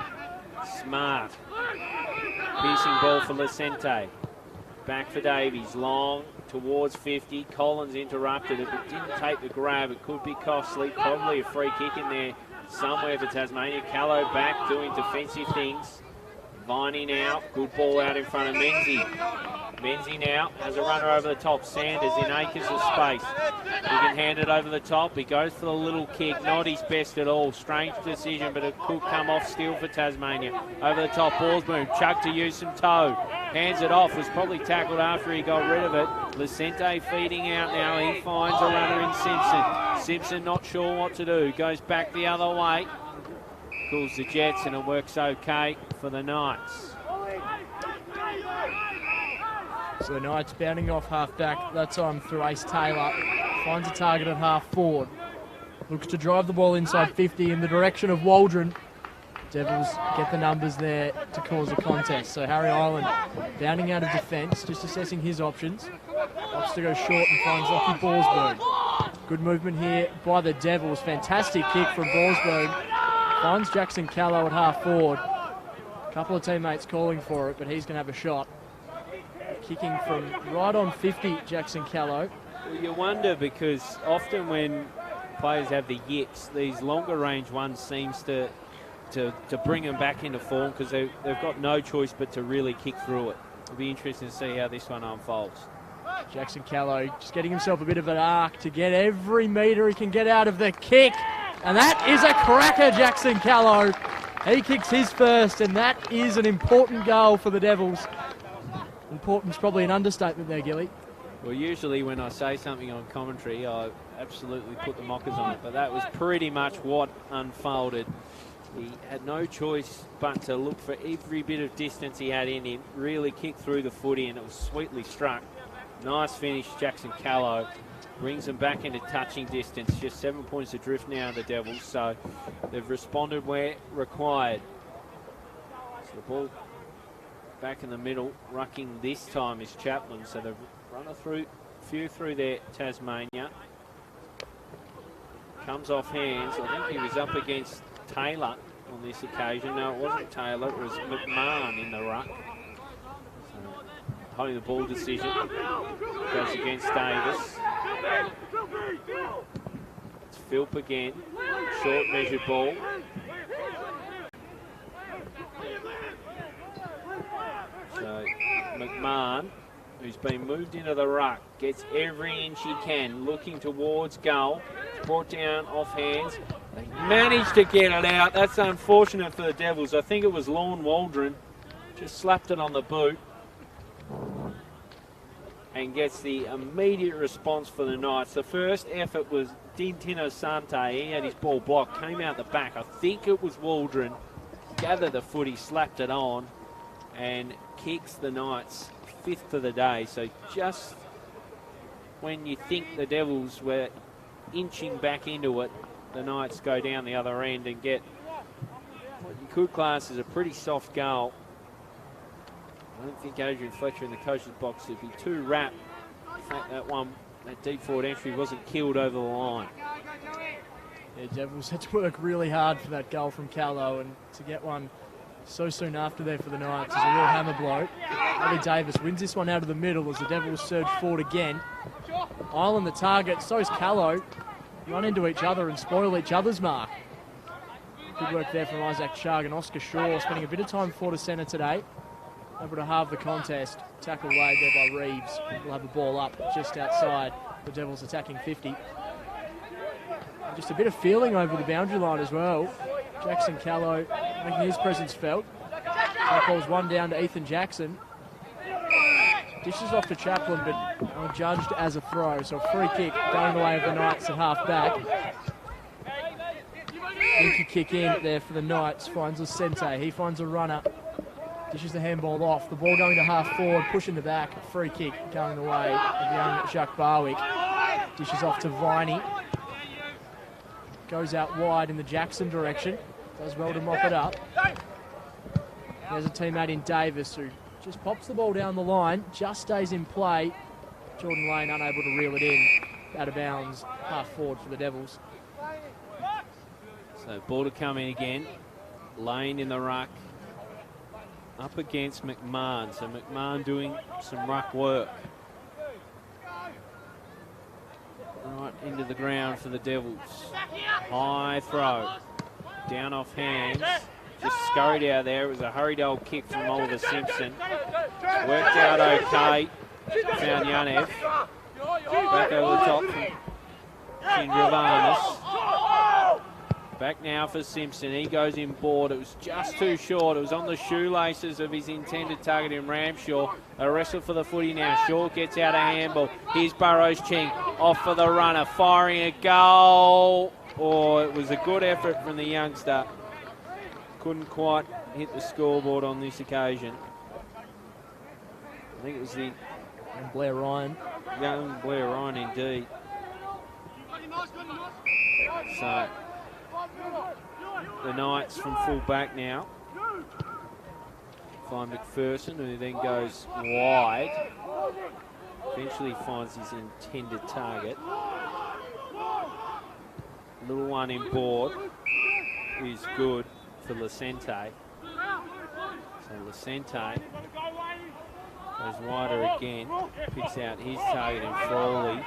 Smart. Piercing ball for Lacente. Back for Davies. Long towards 50. Collins interrupted it, but didn't take the grab. It could be costly. Probably a free kick in there somewhere for Tasmania. Callow back doing defensive things. Viney now. Good ball out in front of Menzie. Menzie now has a runner over the top. Sanders in acres of space. He can hand it over the top. He goes for the little kick. Not his best at all. Strange decision, but it could come off still for Tasmania. Over the top, Ballsboom. Chug to use some toe. Hands it off. Was probably tackled after he got rid of it. Lacente feeding out now. He finds a runner in Simpson. Simpson not sure what to do. Goes back the other way. Calls the Jets, and it works okay for the Knights. So the Knights bounding off half-back, that time through Ace Taylor. Finds a target at half-forward. Looks to drive the ball inside 50 in the direction of Waldron. Devils get the numbers there to cause a contest. So Harry Island bounding out of defence, just assessing his options. Opts to go short and finds Lockie Ballsburn. Good movement here by the Devils. Fantastic kick from Ballsburn. Finds Jackson Callow at half-forward. A couple of teammates calling for it, but he's going to have a shot. Kicking from right on 50, Jackson Callow. Well, you wonder, because often when players have the yips, these longer range ones seems to bring them back into form, because they've got no choice but to really kick through it. It'll be interesting to see how this one unfolds. Jackson Callow just getting himself a bit of an arc to get every metre he can get out of the kick. And that is a cracker, Jackson Callow. He kicks his first, and that is an important goal for the Devils. Important's probably an understatement there, Gilly. Well, usually when I say something on commentary, I absolutely put the mockers on it, but that was pretty much what unfolded. He had no choice but to look for every bit of distance he had in him, really kick through the footy, and it was sweetly struck. Nice finish, Jackson Callow. Brings them back into touching distance. Just 7 points adrift now, the Devils, so they've responded where required. So the ball back in the middle, rucking this time is Chaplin, so they've run a few through there, Tasmania. Comes off hands. I think he was up against Taylor on this occasion. No, it wasn't Taylor, it was McMahon in the ruck. So, holding the ball decision. Goes against Davis. It's Philp again. Short measured ball. So McMahon, who's been moved into the ruck, gets every inch he can, looking towards goal. Brought down off hands. They managed to get it out. That's unfortunate for the Devils. I think it was Lorne Waldron. Just slapped it on the boot. And gets the immediate response for the Knights. The first effort was Dintino Sante. He had his ball blocked, came out the back. I think it was Waldron. Gathered the footy, slapped it on, and kicks the Knights 5th for the day. So just when you think the Devils were inching back into it, the Knights go down the other end and get what you could class as a pretty soft goal. I don't think Adrian Fletcher in the coach's box would be too rapt. In fact, that deep forward entry wasn't killed over the line. Yeah, Devils had to work really hard for that goal from Callow, and to get one so soon after there for the Knights is a real hammer blow. Ollie Davis wins this one out of the middle as the Devils surge forward again. Island the target, so's Callow. Run into each other and spoil each other's mark. Good work there from Isaac Chug and Oscar Shaw, spending a bit of time forward to centre today. Able to halve the contest. Tackle laid there by Reeves. We'll have the ball up just outside. The Devils attacking 50. And just a bit of feeling over the boundary line as well. Jackson Callow making his presence felt. That calls one down to Ethan Jackson. Dishes off to Chaplin, but judged as a throw. So a free kick going the way of the Knights at half back. Inky kick in there for the Knights. Finds Lucente. He finds a runner. Dishes the handball off. The ball going to half forward, pushing the back. Free kick going the way of young Jacques Barwick. Dishes off to Viney. Goes out wide in the Jackson direction. Does well to mop it up. There's a teammate in Davis who just pops the ball down the line, just stays in play. Jordan Lane unable to reel it in. Out of bounds, half forward for the Devils. So ball to come in again. Lane in the ruck. Up against McMahon. So McMahon doing some ruck work. Right into the ground for the Devils. High throw. Down off hands. Just scurried out there. It was a hurried old kick from Oliver Simpson. Worked out okay. Found Yanev. Back over the top from Chindravanis. Back now for Simpson. He goes in board. It was just too short. It was on the shoelaces of his intended target in Ramshaw. A wrestle for the footy now. Shaw gets out a handball. Here's Burrows Ching off for the runner. Firing a goal. Oh, it was a good effort from the youngster. Couldn't quite hit the scoreboard on this occasion. I think it was the And Blair Ryan. young Blair Ryan indeed. So the Knights from full back now find McPherson, who then goes wide. Eventually finds his intended target. Little one in board is good for Lucente. So Lucente goes wider again, picks out his target in Frawley.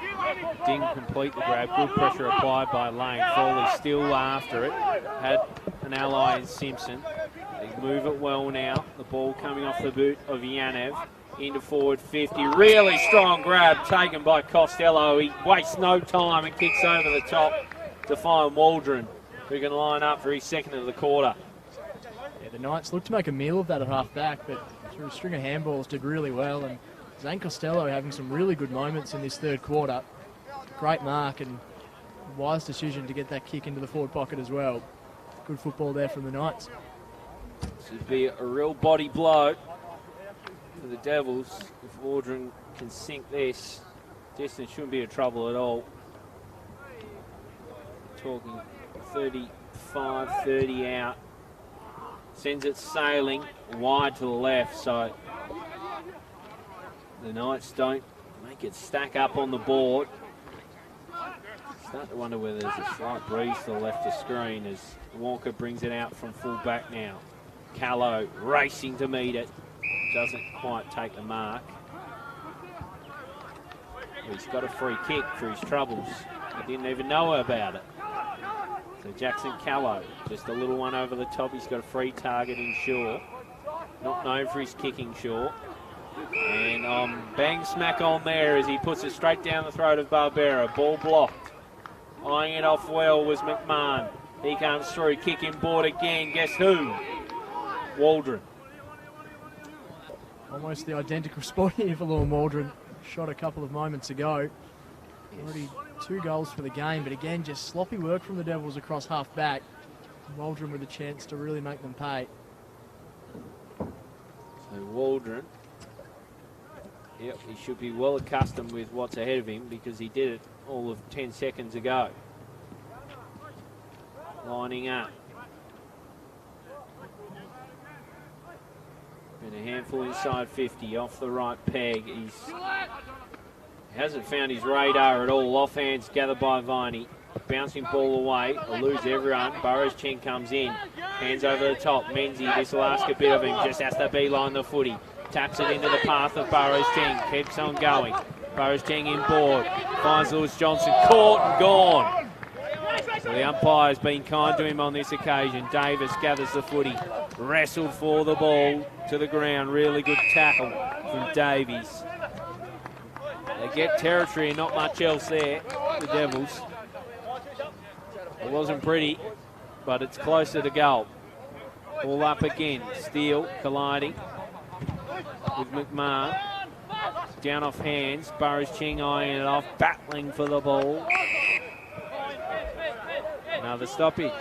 Didn't complete the grab. Good pressure applied by Lane. Frawley still after it. Had an ally in Simpson. They move it well now. The ball coming off the boot of Yanev into forward 50. Really strong grab taken by Costello. He wastes no time and kicks over the top to find Waldron, who can line up for his second of the quarter. Yeah, the Knights looked to make a meal of that at half back, but through a string of handballs did really well. And Zane Costello having some really good moments in this third quarter. Great mark and wise decision to get that kick into the forward pocket as well. Good football there from the Knights. This would be a real body blow for the Devils. If Waldron can sink this, distance shouldn't be a trouble at all. Talking 35, 30 out. Sends it sailing wide to the left, so the Knights don't make it stack up on the board. Start to wonder whether there's a slight breeze to the left of screen as Walker brings it out from full back now. Callow racing to meet it. Doesn't quite take the mark. He's got a free kick for his troubles. I didn't even know about it. So Jackson Callow, just a little one over the top. He's got a free target in Shaw. Not known for his kicking, Shaw. And bang smack on there as he puts it straight down the throat of Barbera. Ball blocked. Eyeing it off well was McMahon. He comes through, kicking board again. Guess who? Waldron. Almost the identical spot here for Lorne Waldron. Shot a couple of moments ago. Already 2 goals for the game, but again, just sloppy work from the Devils across half back. Waldron with a chance to really make them pay. So Waldron, yep, he should be well accustomed with what's ahead of him because he did it all of 10 seconds ago. Lining up. Been a handful inside 50, off the right peg. He hasn't found his radar at all. Off hands gathered by Viney. Bouncing ball away, eludes everyone. Burrows Cheng comes in, hands over the top. Menzie, this will ask a bit of him, just has to beeline the footy. Taps it into the path of Burrows Cheng, keeps on going. Burrows Cheng in board, finds Lewis Johnson, caught and gone. So the umpire's been kind to him on this occasion. Davis gathers the footy, wrestled for the ball to the ground. Really good tackle from Davies. They get territory and not much else there, the Devils. It wasn't pretty, but it's closer to goal. All up again. Steele colliding with McMahon. down off hands. Burrows Ching eyeing it off, battling for the ball. Another stoppage.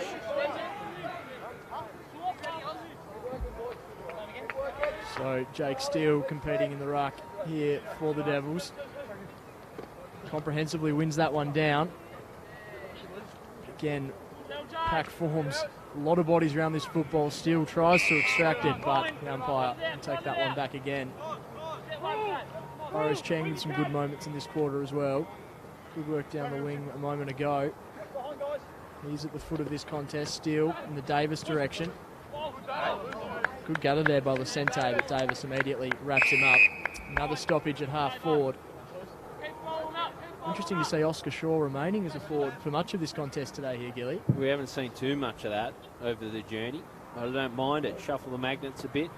So Jake Steele competing in the ruck here for the Devils. Comprehensively wins that one down. Again, pack forms. A lot of bodies around this football. Steele tries to extract it, but the umpire will take that one back again. Burrows Cheng with some good moments in this quarter as well. Good work down the wing a moment ago. He's at the foot of this contest, Steele in the Davis direction. Good gather there by Lacente, but Davis immediately wraps him up. Another stoppage at half forward. Interesting to see Oscar Shaw remaining as a forward for much of this contest today here, Gilly. We haven't seen too much of that over the journey. I don't mind it. Shuffle the magnets a bit.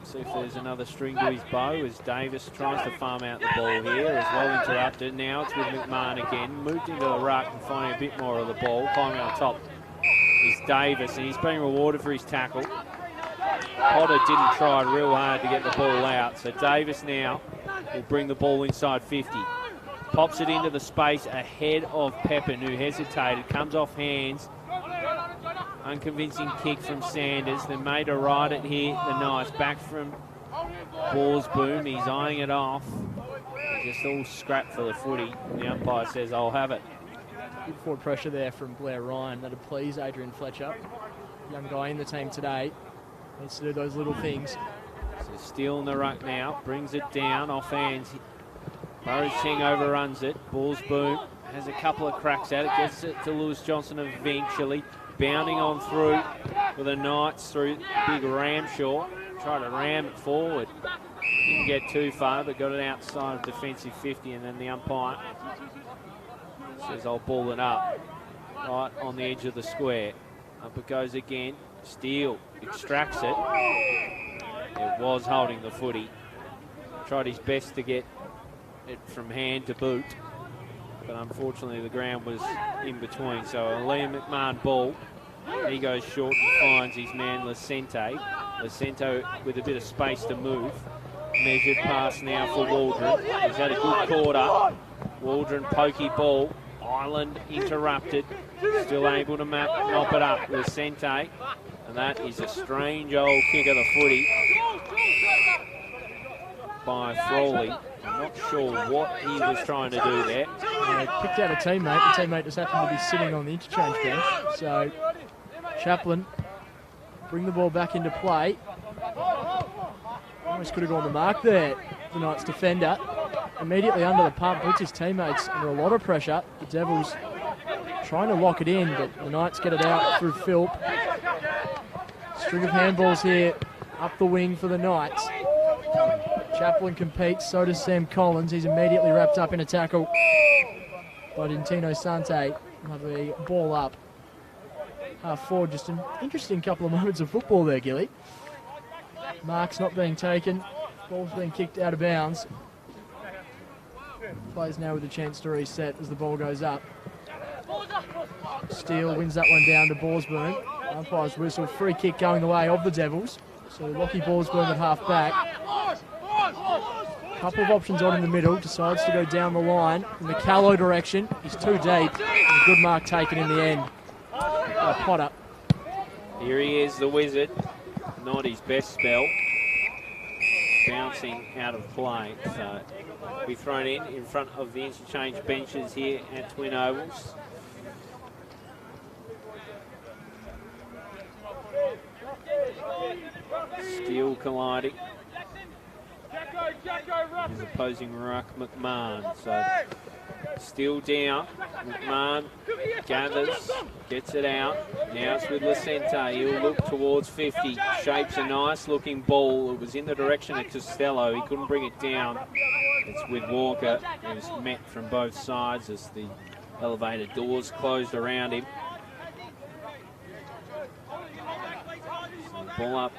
See if there's another string to his bow as Davis tries to farm out the ball here. As well interrupted. Now it's with McMahon again. Moved into the ruck and finding a bit more of the ball. Climbing on top is Davis, and he's being rewarded for his tackle. Potter didn't try real hard to get the ball out. So Davis now will bring the ball inside 50. Pops it into the space ahead of Pepin, who hesitated. Comes off hands. Unconvincing kick from Sanders. Then made a ride at here. The Knights back from Boom. He's eyeing it off. Just all scrap for the footy. The umpire says, I'll have it. Good forward pressure there from Blair Ryan. That'd please Adrian Fletcher. Young guy in the team today. Needs to do those little things. So Steele in the ruck now. Brings it down off hands. Burrows Ching overruns it. Boom has a couple of cracks at it. Gets it to Lewis Johnson eventually. Bounding on through for the Knights through big Ramshaw. Tried to ram it forward. Didn't get too far, but got it outside of defensive 50, and then the umpire says, I'll ball it up. Right on the edge of the square. Up it goes again. Steele extracts it. It was holding the footy. Tried his best to get it from hand to boot, but unfortunately the ground was in between. So a Liam McMahon ball. He goes short and finds his man Lacente. Lacente with a bit of space to move. Measured pass now for Waldron. He's had a good quarter. Waldron pokey ball. Island interrupted. Still able to mop it up. Lacente. And that is a strange old kick of the footy by Frawley. I'm not sure what he was trying to do there. Picked out a teammate. The teammate just happened to be sitting on the interchange bench. So Chaplin bring the ball back into play. Almost could have gone the mark there. The Knights defender immediately under the pump, puts his teammates under a lot of pressure. The Devils trying to lock it in, but the Knights get it out through Philp. String of handballs here up the wing for the Knights. Chaplin competes, so does Sam Collins. He's immediately wrapped up in a tackle by Dintino Sante. Have a ball up. Half forward, just an interesting couple of moments of football there, Gilly. Marks not being taken. Ball's being kicked out of bounds. Plays now with a chance to reset as the ball goes up. Steele wins that one down to Borsboom. Umpire's whistle, free kick going the way of the Devils. So Lockie Borsboom at half back. Couple of options on in the middle, decides to go down the line in the Callow direction. He's too deep, and a good mark taken in the end by Potter. Here he is, the Wizard. Not his best spell. Bouncing out of play. So be thrown in front of the interchange benches here at Twin Ovals. Steele colliding. His opposing ruck, McMahon. So Steele down. McMahon gathers, gets it out. Now it's with Lacente. He'll look towards 50. Shapes a nice looking ball. It was in the direction of Costello. He couldn't bring it down. It's with Walker, who's met from both sides as the elevator doors closed around him. So the ball up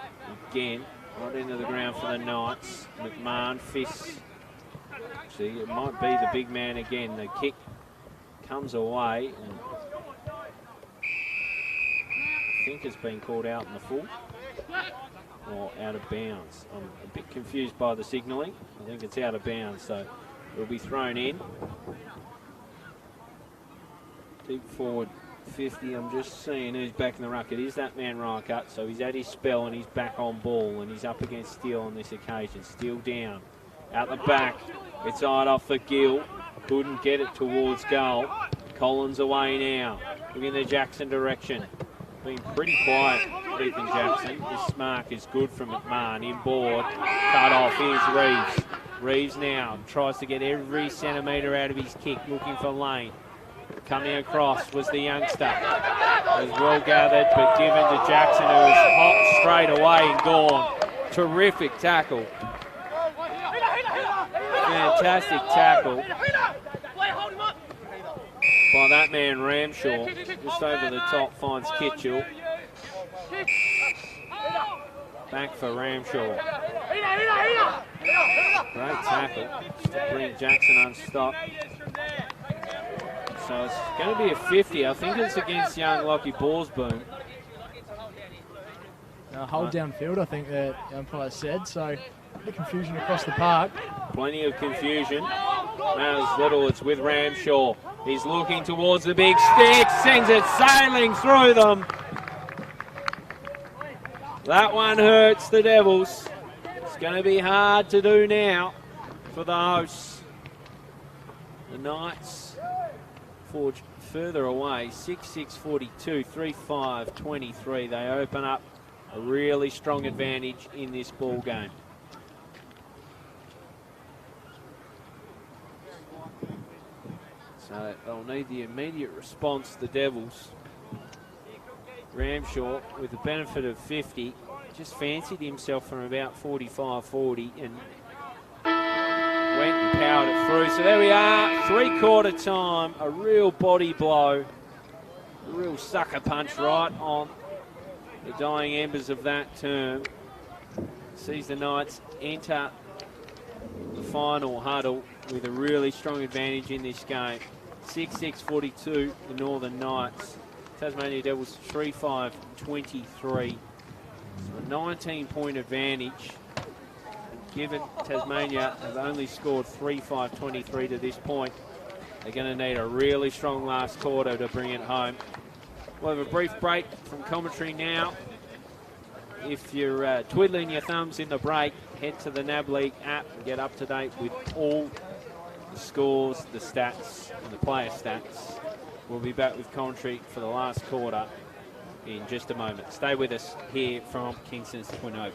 again. Right into the ground for the Knights. McMahon fists. See, it might be the big man again. The kick comes away, and I think it's been called out in the full. or out of bounds. I'm a bit confused by the signalling. I think it's out of bounds, so it'll be thrown in. Deep forward 50. I'm just seeing who's back in the ruck. It is that man Rycut, so he's at his spell and he's back on ball and he's up against Steele on this occasion. Steele down. Out the back. It's eyed off for Gill. Couldn't get it towards goal. Collins away now. Looking in the Jackson direction. Been pretty quiet, Ethan Jackson. This mark is good from McMahon. Inboard. Cut off. Here's Reeves. Reeves now tries to get every centimetre out of his kick. Looking for Lane. Coming across was the youngster. It was well gathered, but given to Jackson, who was hot straight away and gone. Terrific tackle. Fantastic tackle by that man Ramshaw. Just over the top finds Kitchell. Back for Ramshaw. Great tackle. Just to bring Jackson unstopped. So it's going to be a 50. I think it's against young Lockie Borsboom. Hold downfield, I think the umpire said. So the confusion across the park. Plenty of confusion. Matters little. It's with Ramshaw. He's looking towards the big stick. Sends it sailing through them. That one hurts the Devils. It's going to be hard to do now for the hosts. The Knights forge further away, 6-6-42, 3-5-23. They open up a really strong advantage in this ball game. So they'll need the immediate response, the Devils. Ramshaw, with the benefit of 50, just fancied himself from about 45-40 and went and powered it through. So there we are, three-quarter time, a real body blow, a real sucker punch right on the dying embers of that term. Sees the Knights enter the final huddle with a really strong advantage in this game. 6-6-42, the Northern Knights. Tasmania Devils 3-5-23. So a 19-point advantage. Given Tasmania have only scored 3-5-23 to this point, they're going to need a really strong last quarter to bring it home. We'll have a brief break from commentary now. If you're twiddling your thumbs in the break, head to the NAB League app and get up to date with all the scores, the stats, and the player stats. We'll be back with commentary for the last quarter in just a moment. Stay with us here from Kingston's Twin Ovals.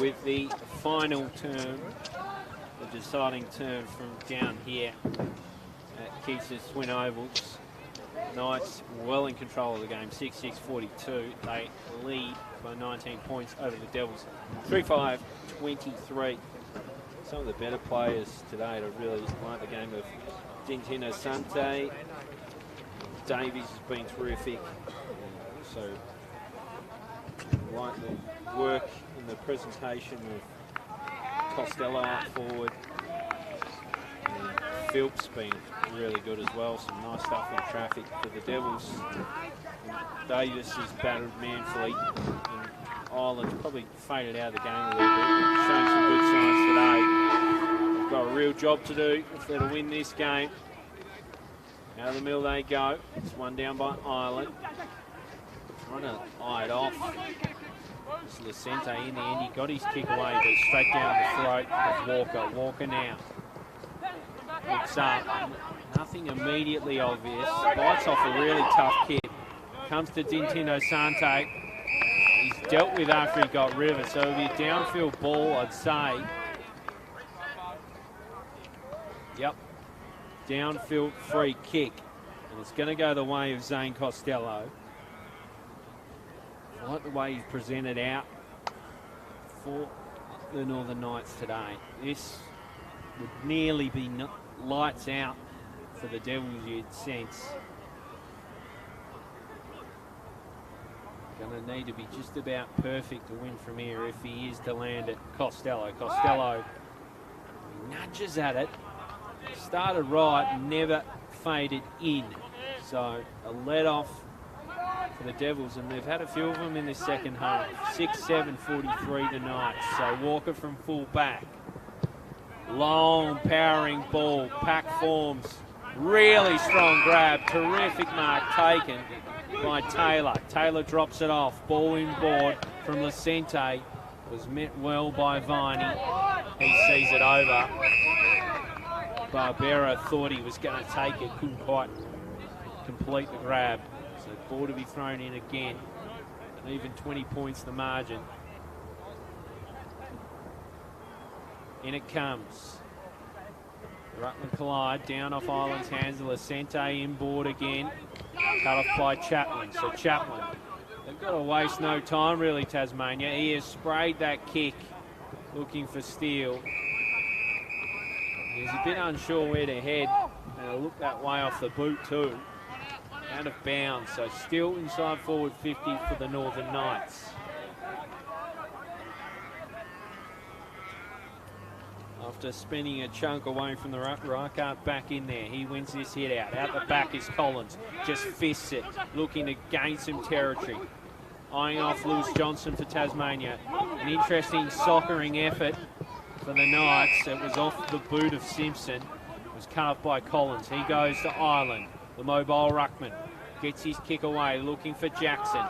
with the final term, the deciding term from down here at Kingston's Twin Ovals. Knights well in control of the game, 6-6-42. They lead by 19 points over the Devils, 3-5-23. Some of the better players today to really like the game of Dintino Sante. Davies has been terrific. So like the work in the presentation of Costello up forward. And Philp's been really good as well. Some nice stuff in traffic for the Devils. And Davis has battered manfully. And Ireland's probably faded out of the game a little bit. Showing some good signs today. They've got a real job to do if they're to win this game. Out of the middle they go. It's one down by Ireland. Trying to eye it off. It's Lucente in the end. He got his kick away, but straight down the throat of Walker. Walker now looks up. Nothing immediately obvious. Bites off a really tough kick. Comes to Dintino Sante. He's dealt with after he got rid of it, so it'll be a downfield ball, I'd say. Yep. Downfield free kick. And it's going to go the way of Zane Costello. I like the way he's presented out for the Northern Knights today. This would nearly be lights out for the Devils, you'd sense. Going to need to be just about perfect to win from here if he is to land it. Costello. Costello nudges at it. Started right, never faded in. So a let off for the Devils, and they've had a few of them in this second half. 6-7-43 tonight. So Walker from full back. Long powering ball, pack forms. Really strong grab, terrific mark taken by Taylor. Taylor drops it off, ball inboard from Lucente. Was met well by Viney. He sees it over. Barbera thought he was going to take it, couldn't quite complete the grab. So ball to be thrown in again. And even 20 points the margin. In it comes. Rutland collide, down off Ireland's hands. Lucente inboard again. Cut off by Chaplin. So Chaplin, they've got to waste no time really, Tasmania. He has sprayed that kick, looking for steal. He's a bit unsure where to head, and it'll look that way off the boot too. Out of bounds, so still inside forward 50 for the Northern Knights. After spinning a chunk away from the Reichardt back in there, he wins this hit out. Out the back is Collins, just fists it, looking to gain some territory. Eyeing off Lewis Johnson for Tasmania. An interesting soccering effort for the Knights. It was off the boot of Simpson. It was cut off by Collins. He goes to Ireland. The mobile ruckman gets his kick away, looking for Jackson.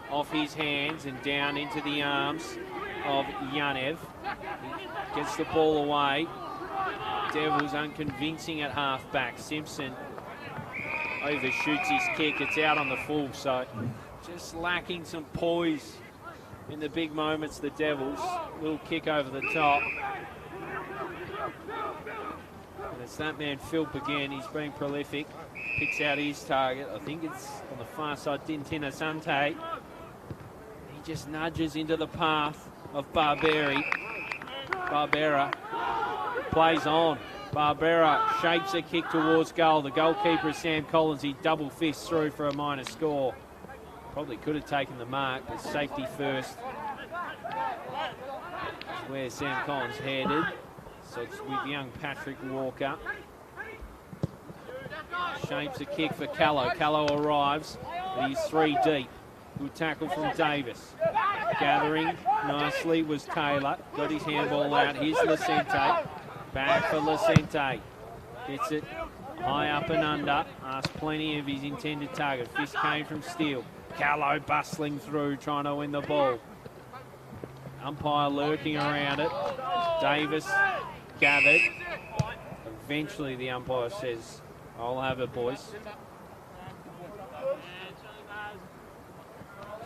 Off his hands and down into the arms of Yanev. He gets the ball away. Devils unconvincing at half-back. Simpson overshoots his kick. It's out on the full, so just lacking some poise in the big moments, the Devils. Little kick over the top. And it's that man, Philp, again. He's been prolific. Picks out his target. I think it's on the far side, Dintino Sante. He just nudges into the path of Barbera. Barbera plays on. Barbera shapes a kick towards goal. The goalkeeper is Sam Collins. He double fists through for a minor score. Probably could have taken the mark, but safety first. That's where Sam Collins headed. So it's with young Patrick Walker. Shapes a kick for Callow. Callow arrives, but he's 3 deep. Good tackle from Davis. Gathering nicely was Taylor. Got his handball out. Here's Lucente. Back for Lucente. Gets it high up and under. Asked plenty of his intended target. Fist came from Steele. Callow bustling through, trying to win the ball. Umpire lurking around it. Davis gathered. Eventually the umpire says, "I'll have it, boys."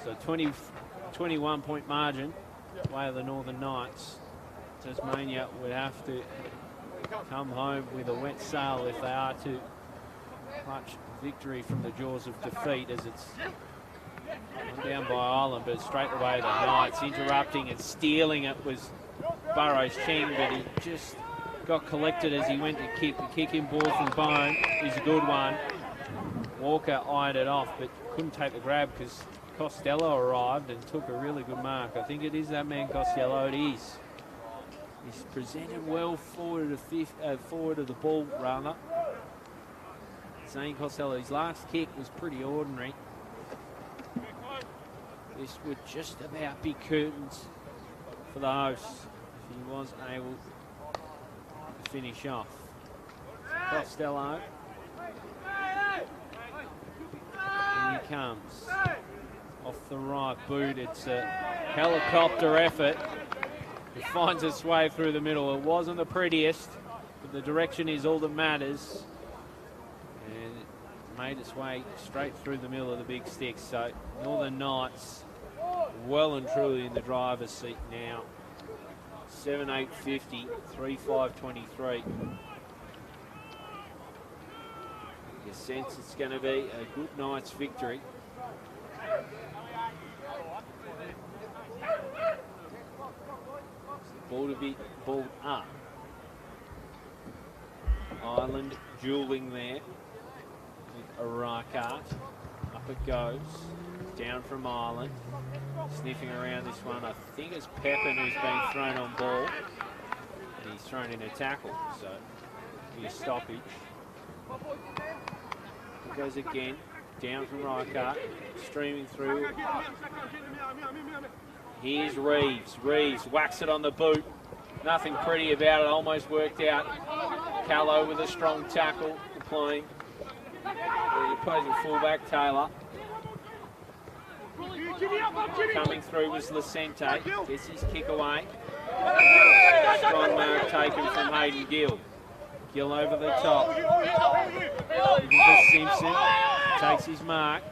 So 21-point margin way of the Northern Knights. Tasmania would have to come home with a wet sail if they are to clutch victory from the jaws of defeat, as it's down by Ireland, but straight away the Knights interrupting and stealing it was Burrows Ching, but he just got collected as he went to kick. The kick-in ball from Bone is a good one. Walker eyed it off, but couldn't take the grab because Costello arrived and took a really good mark. I think it is that man Costello. It is. He's presented well forward of the ball, rather. Zane Costello, his last kick was pretty ordinary. This would just about be curtains for the hosts if he was able to finish off. Costello. In he comes. Off the right boot. It's a helicopter effort. It finds its way through the middle. It wasn't the prettiest, but the direction is all that matters. And it made its way straight through the middle of the big stick. So Northern Knights well and truly in the driver's seat now. 7-8-50, 3-5-23. You sense it's going to be a good Knights victory. Ball to be balled up. Ireland dueling there with Arakart. Up it goes. Down from Ireland. Sniffing around this one. I think it's Pepin who's been thrown on ball. And he's thrown in a tackle. So, be a stoppage. It goes again. Down from Arakart. Streaming through. Here's Reeves. Reeves whacks it on the boot. Nothing pretty about it. Almost worked out. Callow with a strong tackle. Applying. The opposing fullback, Taylor. Coming through was Lacente. Gets his kick away. Strong mark taken from Hayden Gill. Gill over the top. Simpson takes his mark.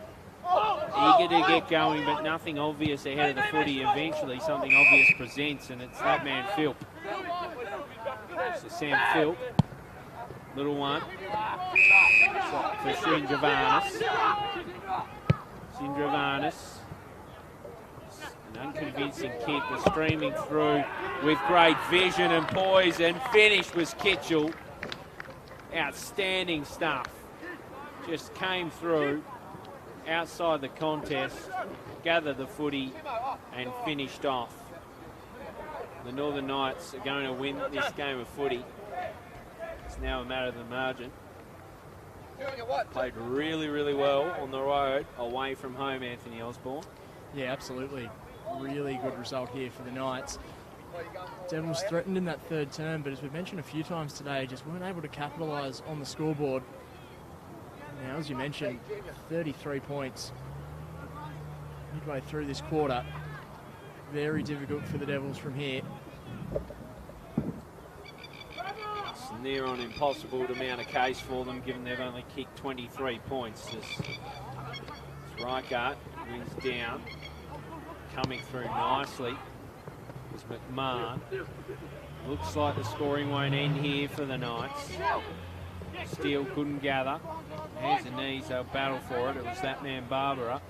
Eager to get going, but nothing obvious ahead of the footy. Eventually something obvious presents, and it's that man Philp. So Sam Philp. Little one. For Sindravanis. Sindravanis. An unconvincing kick was streaming through with great vision and poise, and finish was Kitchell. Outstanding stuff. Just came through outside the contest, gathered the footy and finished off. The Northern Knights are going to win this game of footy. It's now a matter of the margin. Played really, really well on the road, away from home, Anthony Osborne. Yeah, absolutely. Really good result here for the Knights. Devils threatened in that third term, but as we've mentioned a few times today, just weren't able to capitalise on the scoreboard. Now, as you mentioned, 33 points midway through this quarter. Very difficult for the Devils from here. It's near on impossible to mount a case for them, given they've only kicked 23 points. As Reichart wins down, coming through nicely is McMahon. Looks like the scoring won't end here for the Knights. Steele couldn't gather. Hands and knees, they'll battle for it. It was that man Barbara.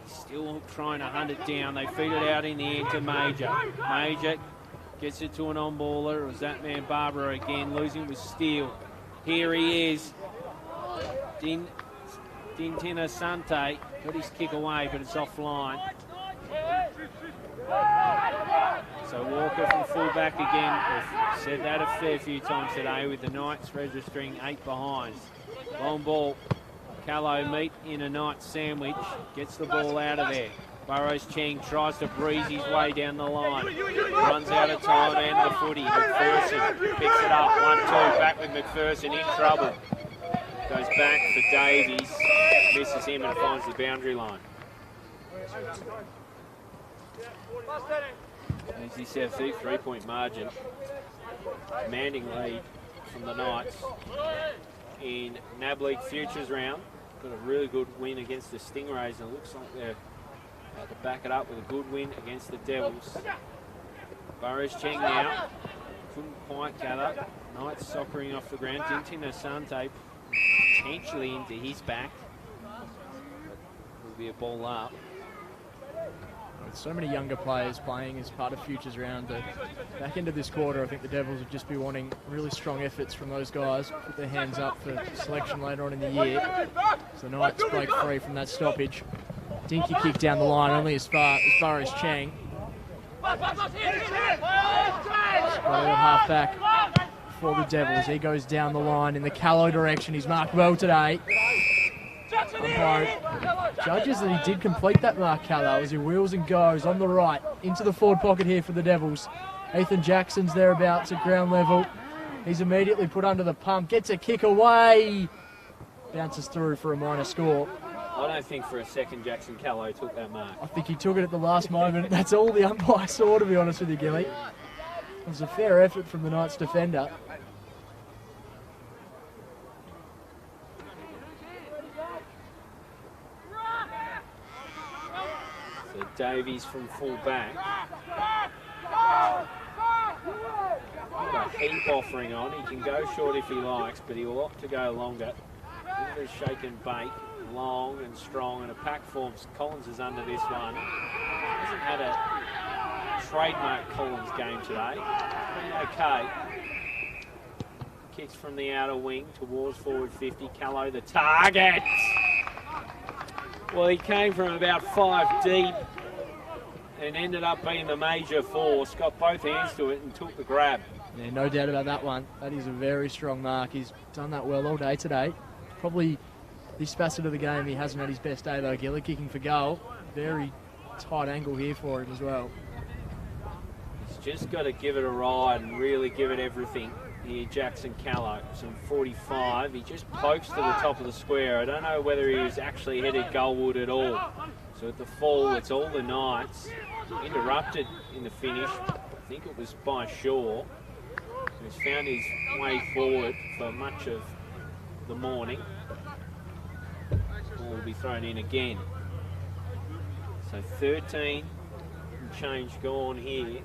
Still trying to hunt it down. They feed it out in the end to Major. Major gets it to an on-baller. It was that man Barbara again, losing with Steele. Here he is. Dintina Sante got his kick away, but it's offline. So Walker from fullback again. We've said that a fair few times today, with the Knights registering 8 behinds. Long ball. Callow meet in a Knights sandwich. Gets the ball out of there. Burrows Cheng tries to breeze his way down the line. Runs out of time and the footy. McPherson picks it up. 1-2. Back with McPherson in trouble. Goes back for Davies. Misses him and finds the boundary line. As he said, 3-point margin. Commanding lead from the Knights in NAB League Futures round. Got a really good win against the Stingrays, and it looks like they're About to back it up with a good win against the Devils. Burrows Cheng now. Couldn't quite gather. Knights soccering off the ground. Dintin Asante potentially into his back. Will be a ball up. With so many younger players playing as part of Futures round, the back end of this quarter, I think the Devils would just be wanting really strong efforts from those guys. Put their hands up for selection later on in the year. So the Knights break free from that stoppage. Dinky kick down the line, only as far as Chang. Half back for the Devils. He goes down the line in the Callow direction. He's marked well today. Umpire judges that he did complete that mark, Callow, as he wheels and goes on the right into the forward pocket here for the Devils. Ethan Jackson's thereabouts at ground level. He's immediately put under the pump, gets a kick away, bounces through for a minor score. I don't think for a second Jackson Callow took that mark. I think he took it at the last moment. That's all the umpire saw, to be honest with you, Gilly. It was a fair effort from the Knights defender. So Davies from full back. Got a heap offering on. He can go short if he likes, but he'll opt to go longer. Bit of a shake and bake. Long and strong, and a pack forms. Collins is under this one. Hasn't had a trademark Collins game today. Okay. Kicks from the outer wing towards forward 50. Callow the target. Well, he came from about 5 deep and ended up being the major force. Got both hands to it and took the grab. Yeah, no doubt about that one. That is a very strong mark. He's done that well all day today. Probably this facet of the game, he hasn't had his best day though. Giller kicking for goal. Very tight angle here for him as well. He's just got to give it a ride and really give it everything. Here, Jackson Callow, some 45. He just pokes to the top of the square. I don't know whether he was actually headed goalward at all. So at the fall, it's all the Knights. Interrupted in the finish. I think it was by Shaw, who's found his way forward for much of the morning. Will be thrown in again. So 13 and change gone here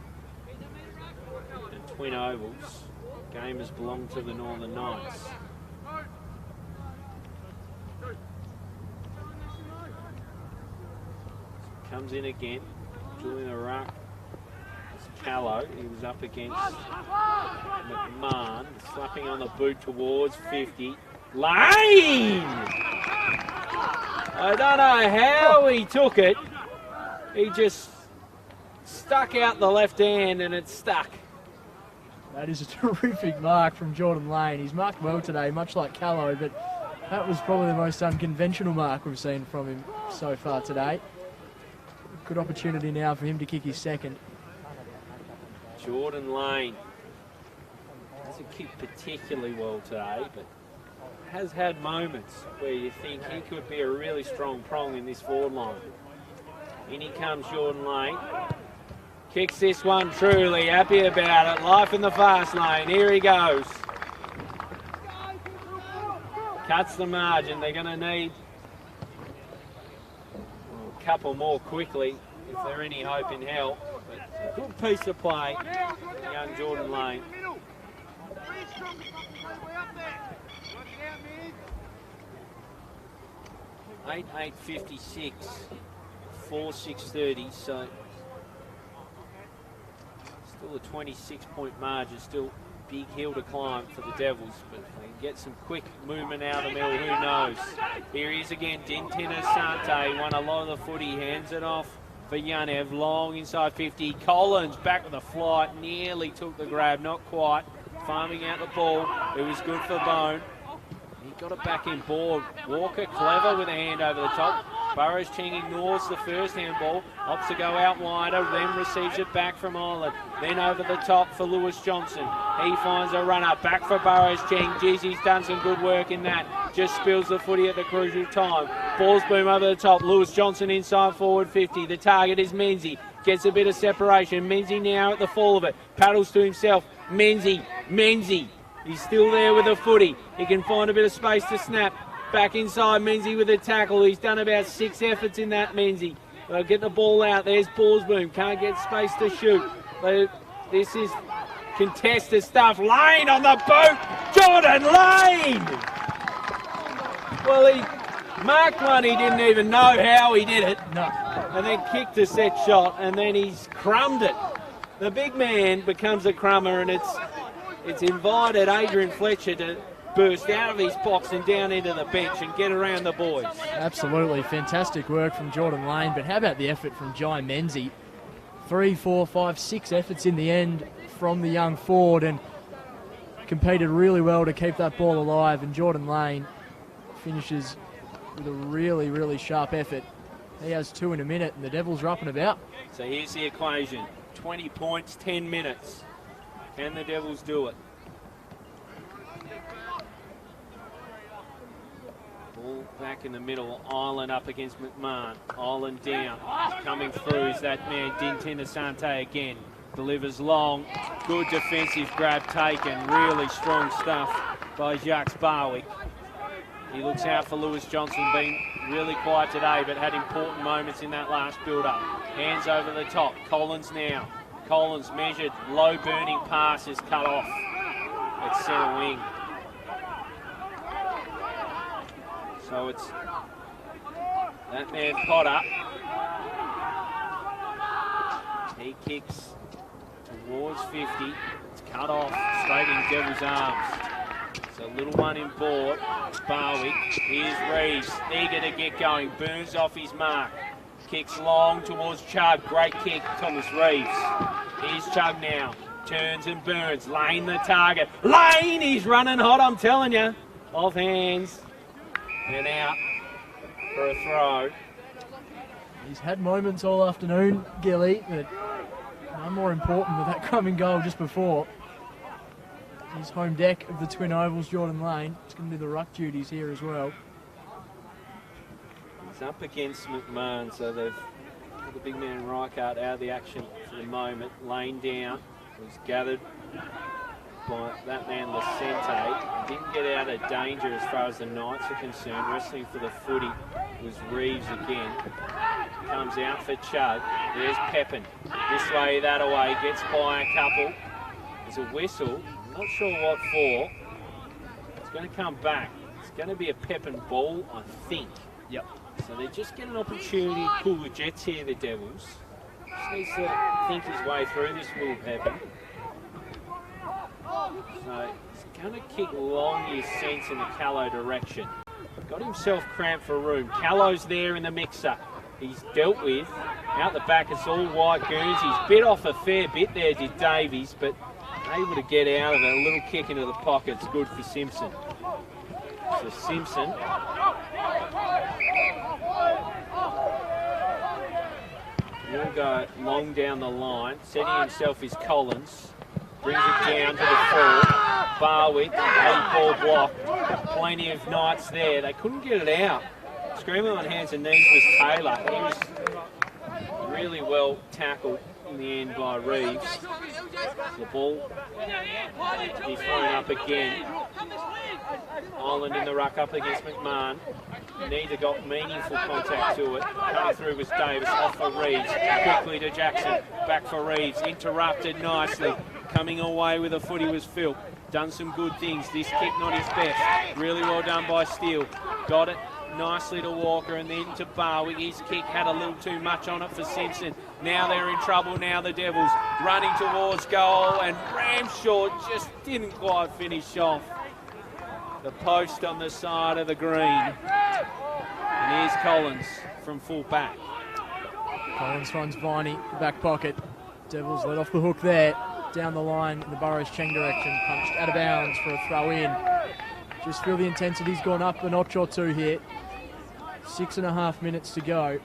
at Twin Ovals. Game has belonged to the Northern Knights. Comes in again, doing a ruck. It's Callow. He was up against McMahon, slapping on the boot towards 50. Lane! I don't know how he took it. He just stuck out the left hand and it stuck. That is a terrific mark from Jordan Lane. He's marked well today, much like Callow, but that was probably the most unconventional mark we've seen from him so far today. Good opportunity now for him to kick his second. Jordan Lane hasn't kicked particularly well today, but has had moments where you think he could be a really strong prong in this forward line. In he comes Jordan Lane. Kicks this one truly, happy about it. Life in the fast lane, here he goes. Cuts the margin, they're going to need a couple more quickly if they're any hope in hell. But good piece of play, young Jordan Lane. 8:56, 4:6:30, so still a 26-point margin, still big hill to climb for the Devils, but if they can get some quick movement out of the middle, who knows. Here he is again, Dintin Asante, won a lot of the footy, hands it off for Yanev, long inside 50. Collins back with a flight, nearly took the grab, not quite. Farming out the ball, it was good for Bone. He got it back in board. Walker clever with a hand over the top. Burrows Cheng ignores the first handball, opts to go out wider, then receives it back from Ireland. Then over the top for Lewis Johnson. He finds a runner, back for Burrows Cheng. Geez, he's done some good work in that. Just spills the footy at the crucial time. Balls boom over the top. Lewis Johnson inside forward 50. The target is Menzies. Gets a bit of separation. Menzies now at the fall of it. Paddles to himself. Menzies. He's still there with the footy. He can find a bit of space to snap. Back inside, Menzies with a tackle. He's done about 6 efforts in that, Menzies. They'll get the ball out. There's Ballsboom. Can't get space to shoot. This is contested stuff. Lane on the boot. Jordan Lane! Well, he marked one. He didn't even know how he did it. No. And then kicked a set shot, and then he's crumbed it. The big man becomes a crummer, and it's invited Adrian Fletcher to burst out of his box and down into the bench and get around the boys. Absolutely fantastic work from Jordan Lane, but how about the effort from Jai Menzies? 3, 4, 5, 6 efforts in the end from the young forward, and competed really well to keep that ball alive, and Jordan Lane finishes with a really, really sharp effort. He has 2 in a minute, and the Devils are up and about. So here's the equation. 20 points, 10 minutes. Can the Devils do it? Ball back in the middle. Island up against McMahon. Island down. Coming through is that man, Dintin Asante again. Delivers long. Good defensive grab taken. Really strong stuff by Jacques Barwick. He looks out for Lewis Johnson, being really quiet today, but had important moments in that last build-up. Hands over the top. Collins now. Collins measured. Low burning pass is cut off. It's centre wing. So it's that man Potter. He kicks towards 50. It's cut off straight in Devil's arms. So little one in board. Barwick. Here's Reeves. Eager to get going. Burns off his mark. Kicks long towards Chug. Great kick, Thomas Reeves. Here's Chug now. Turns and burns. Lane the target. Lane! He's running hot, I'm telling you. Off hands. And out for a throw. He's had moments all afternoon, Gilly, but no more important than that crumbing goal just before. His home deck of the Twin Ovals, Jordan Lane. It's going to do the ruck duties here as well. He's up against McMahon, so they've got the big man Reichart out of the action for the moment. Lane down. Was gathered by that man Lacente. Didn't get out of danger as far as the Knights are concerned. Wrestling for the footy was Reeves again. Comes out for Chug. There's Pepin. This way, that away. Gets by a couple. There's a whistle. Not sure what for. It's going to come back. It's going to be a Pepin ball, I think. Yep. So they just get an opportunity to pull the Jets here, the Devils. Just needs to think his way through this, Will Pepin. So he's going to kick long, his sense, in the Callow direction. Got himself cramped for room. Callow's there in the mixer. He's dealt with. Out the back, it's all White Guernseys. Bit off a fair bit there, did Davies, but able to get out of it. A little kick into the pocket's good for Simpson. So Simpson will go long down the line. Setting himself is Collins. Brings it down to the full. Barwick, 8-ball block. Plenty of Knights there. They couldn't get it out. Screaming on hands and knees was Taylor. He was really well tackled in the end by Reeves. The ball be thrown up again. Island in the ruck up against McMahon. Neither got meaningful contact to it. Coming through was Davis, off for Reeves. Quickly to Jackson, back for Reeves. Interrupted nicely. Coming away with a footy was Phil. Done some good things. This kick not his best. Really well done by Steele. Got it nicely to Walker and then to Barwick. His kick had a little too much on it for Simpson. Now they're in trouble. Now the Devils running towards goal, and Ramshaw just didn't quite finish off the post on the side of the green. And here's Collins from full back. Collins finds Viney, back pocket. Devils let off the hook there. Down the line in the Burrows Cheng direction. Punched out of bounds for a throw in. Just feel the intensity's gone up a notch or two here. 6.5 minutes to go.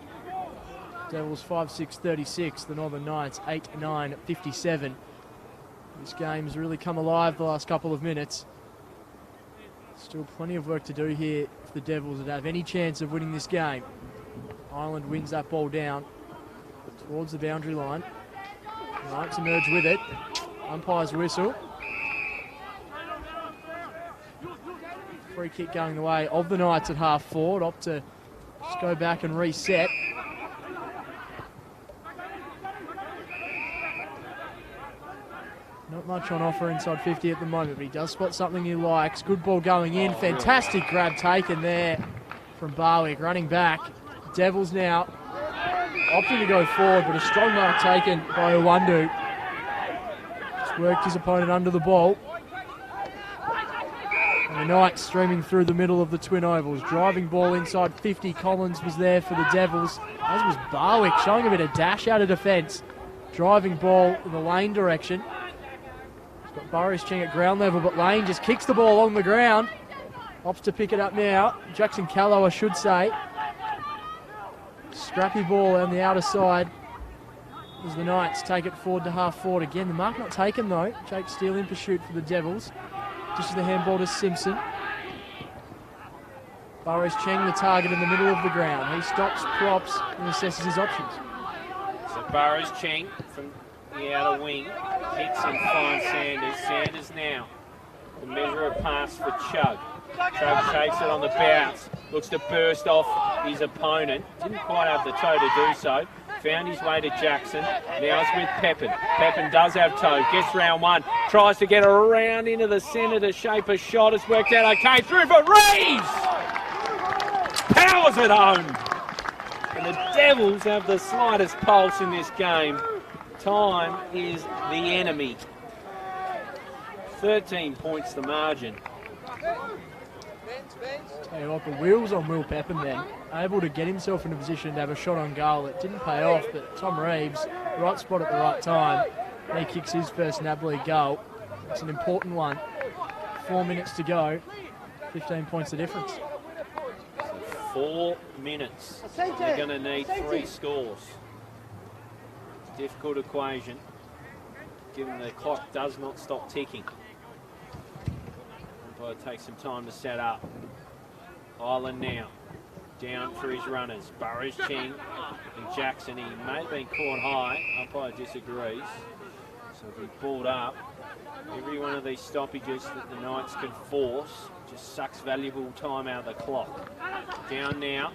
Devils 5-6-36. The Northern Knights 8-9-57. This game's really come alive the last couple of minutes. Still plenty of work to do here if the Devils would have any chance of winning this game. Ireland wins that ball down towards the boundary line. Knights emerge with it. Umpire's whistle. Free kick going the way of the Knights at half forward. Opt to just go back and reset. much on offer inside 50 at the moment, but he does spot something he likes. Good ball going in. Fantastic grab taken there from Barwick. Running back. Devils now opting to go forward, but a strong mark taken by Uwandu. Just worked his opponent under the ball. And the Knights streaming through the middle of the Twin Ovals. Driving ball inside 50. Collins was there for the Devils, as was Barwick, showing a bit of dash out of defence. Driving ball in the Lane direction. He's got Burrows Ching at ground level, but Lane just kicks the ball along the ground. Opts to pick it up now. Jackson Callow, I should say. Scrappy ball on the outer side as the Knights take it forward to half forward again. The mark not taken though. Jake Steele in pursuit for the Devils. Just as the handball to Simpson. Burrows Cheng, the target in the middle of the ground. He stops, props, and assesses his options. So Burrows Cheng from the outer wing hits and finds Sanders. Sanders now. The measure of pass for Chug. Chug takes it on the bounce. Looks to burst off his opponent. Didn't quite have the toe to do so. Found his way to Jackson. Now it's with Pepin. Pepin does have toe. Gets round one. Tries to get around into the centre to shape a shot. It's worked out okay. Through for Reeves! Powers it home. And the Devils have the slightest pulse in this game. Time is the enemy. 13 points the margin. Tell you what, the wheels on Will Pepin then. Able to get himself in a position to have a shot on goal. It didn't pay off, but Tom Reeves, right spot at the right time. And he kicks his first NAB League goal. It's an important one. 4 minutes to go. 15 points the difference. 4 minutes. They're going to need 3 scores. Difficult equation, given the clock does not stop ticking. Umpire takes some time to set up. Island now. Down for his runners. Burrows Ching and Jackson. He may have been caught high. Umpire disagrees. So if he pulled up, every one of these stoppages that the Knights can force just sucks valuable time out of the clock. Down now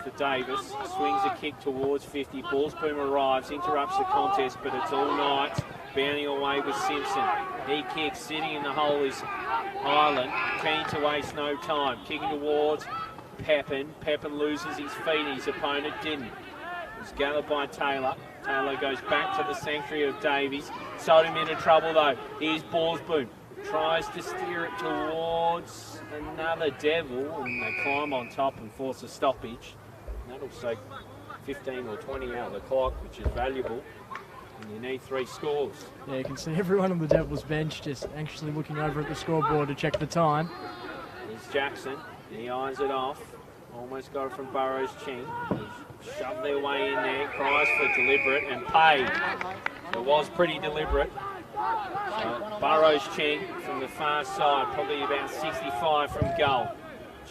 for Davis. Swings a kick towards 50. Ballspoon arrives, interrupts the contest, but it's all Knights. Bounding away with Simpson. He kicks, sitting in the hole is Island. Keen to waste no time. Kicking towards Pepin. Pepin loses his feet. His opponent didn't. It was gathered by Taylor. Taylor goes back to the sanctuary of Davies. Sold him into trouble though. Here's Ballspoon. Tries to steer it towards another Devil, and they climb on top and force a stoppage. And that'll soak 15 or 20 out of the clock, which is valuable. And you need 3 scores. Yeah, you can see everyone on the Devils bench just anxiously looking over at the scoreboard to check the time. Here's Jackson. He irons it off. Almost got it from Burrows Ching. They've shoved their way in there. Cries for deliberate and paid. It was pretty deliberate. So Burrows Ching from the far side, probably about 65 from goal.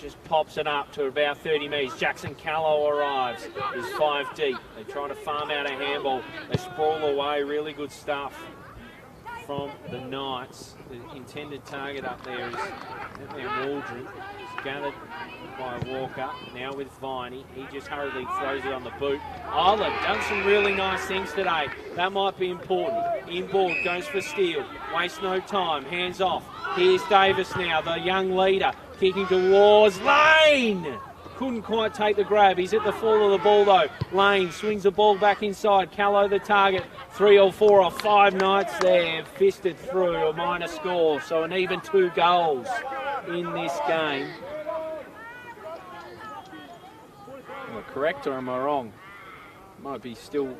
Just pops it up to about 30 metres. Jackson Callow arrives. He's 5 deep. They're trying to farm out a handball. They sprawl away. Really good stuff from the Knights. The intended target up there is Waldron. It's gathered by Walker. Now with Viney. He just hurriedly throws it on the boot. Island done some really nice things today. That might be important. Inboard goes for Steele. Waste no time. Hands off. Here's Davis now, the young leader. Kicking towards Lane. Couldn't quite take the grab. He's at the fall of the ball though. Lane swings the ball back inside. Callow the target. 3 or 4 or 5 Knights there. Fisted through a minor score. So an even 2 goals in this game. Am I correct or am I wrong? Might be still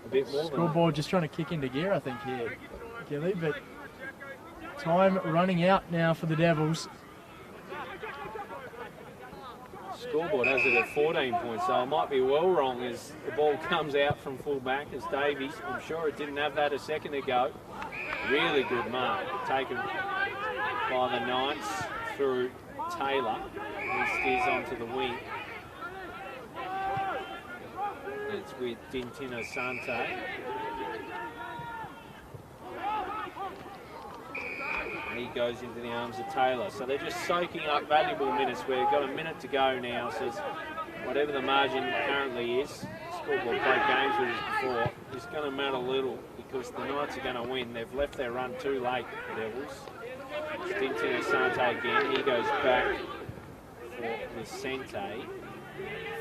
a bit more. Scoreboard just trying to kick into gear, I think, here, Gilly. But time running out now for the Devils. Scoreboard has it at 14 points, so I might be well wrong as the ball comes out from full back as Davies. I'm sure it didn't have that a second ago. Really good mark taken by the Knights through Taylor. He steers onto the wing. It's with Dintino Sante. He goes into the arms of Taylor. So they're just soaking up valuable minutes. We've got a minute to go now. So whatever the margin currently is, scoreboard played games with us before, is going to matter little because the Knights are going to win. They've left their run too late, the Devils. Stinton Asante again. He goes back for Vicente.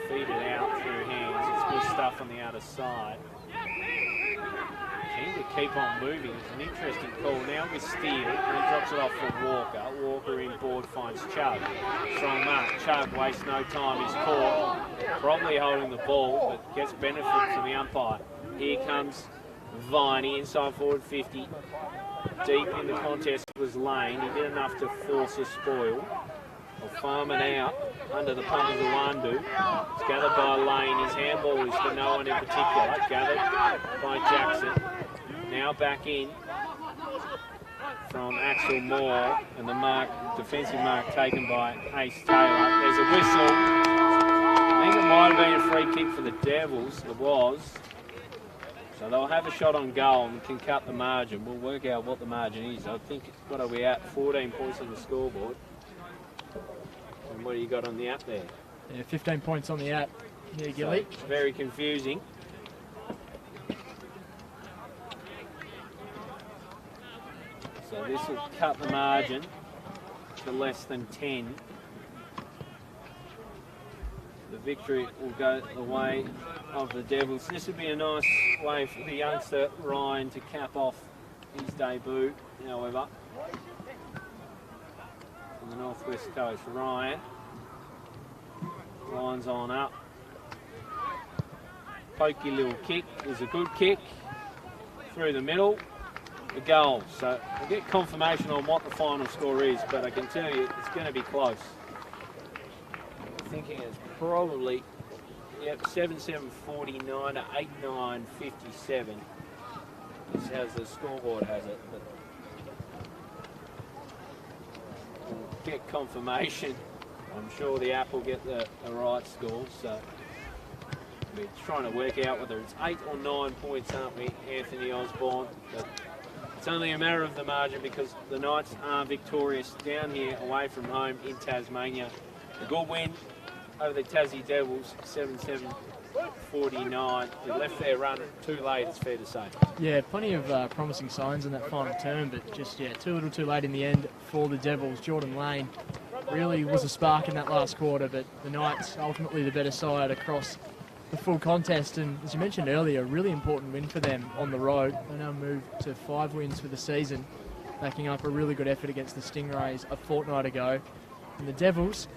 Feed it out through hands. It's good stuff on the outer side. Keen to keep on moving. It's an interesting call now with Steele. And he drops it off for Walker. Walker inboard finds Chug. Strong mark. Chug wastes no time. He's caught. Probably holding the ball, but gets benefit from the umpire. Here comes Viney inside forward 50. Deep in the contest was Lane. He did enough to force a spoil. Will farm it out under the pump of the Wandu. It's gathered by Lane. His handball is for no one in particular. Gathered by Jackson. Now back in from Axel Moore, and the defensive mark taken by Ace Taylor. There's a whistle. I think it might have been a free kick for the Devils. It was. So they'll have a shot on goal and can cut the margin. We'll work out what the margin is. I think, what are we at? 14 points on the scoreboard. And what do you got on the app there? Yeah, 15 points on the app. Yeah, Gilly. So, very confusing. So this will cut the margin to less than 10. The victory will go the way of the Devils. This would be a nice way for the youngster Ryan to cap off his debut, however. On the northwest coast, Ryan's on up. Pokey little kick is a good kick through the middle. The goal. So we'll get confirmation on what the final score is, but I can tell you it's going to be close. I'm thinking it's probably 7-7-49 to 8-9-57. This is how the scoreboard has it. But we'll get confirmation. I'm sure the app will get the right score. So we're trying to work out whether it's 8 or 9 points, aren't we, Anthony Osborne? But it's only a matter of the margin because the Knights are victorious down here away from home in Tasmania. A good win over the Tassie Devils, 7-7-49. They left their run too late, it's fair to say. Yeah, plenty of promising signs in that final term, but just, too little too late in the end for the Devils. Jordan Lane really was a spark in that last quarter, but the Knights ultimately the better side across the full contest, and as you mentioned earlier, a really important win for them on the road. They now move to 5 wins for the season, backing up a really good effort against the Stingrays a fortnight ago. And the Devils,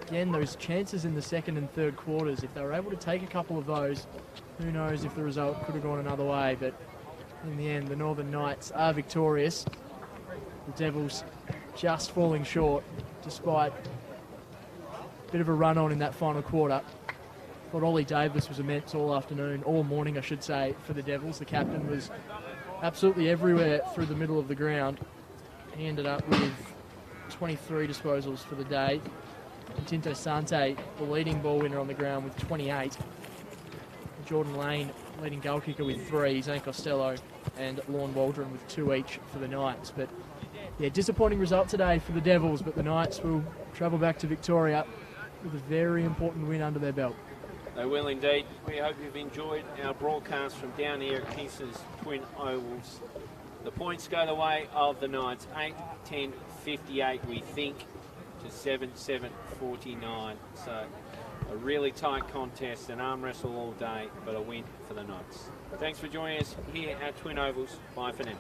again, those chances in the second and third quarters, if they were able to take a couple of those, who knows if the result could have gone another way. But in the end, the Northern Knights are victorious. The Devils just falling short despite a bit of a run on in that final quarter. But Ollie Davis was immense all afternoon, all morning I should say, for the Devils. The captain was absolutely everywhere through the middle of the ground. He ended up with 23 disposals for the day. And Tinto Sante, the leading ball winner on the ground with 28. Jordan Lane, leading goal kicker with 3. Zane Costello and Lorne Waldron with 2 each for the Knights. But yeah, disappointing result today for the Devils, but the Knights will travel back to Victoria with a very important win under their belt. They will indeed. We hope you've enjoyed our broadcast from down here at Kingston's Twin Ovals. The points go the way of the Knights, 8-10-58 we think, to 7-7-49. So a really tight contest, an arm wrestle all day, but a win for the Knights. Thanks for joining us here at Twin Ovals. Bye for now.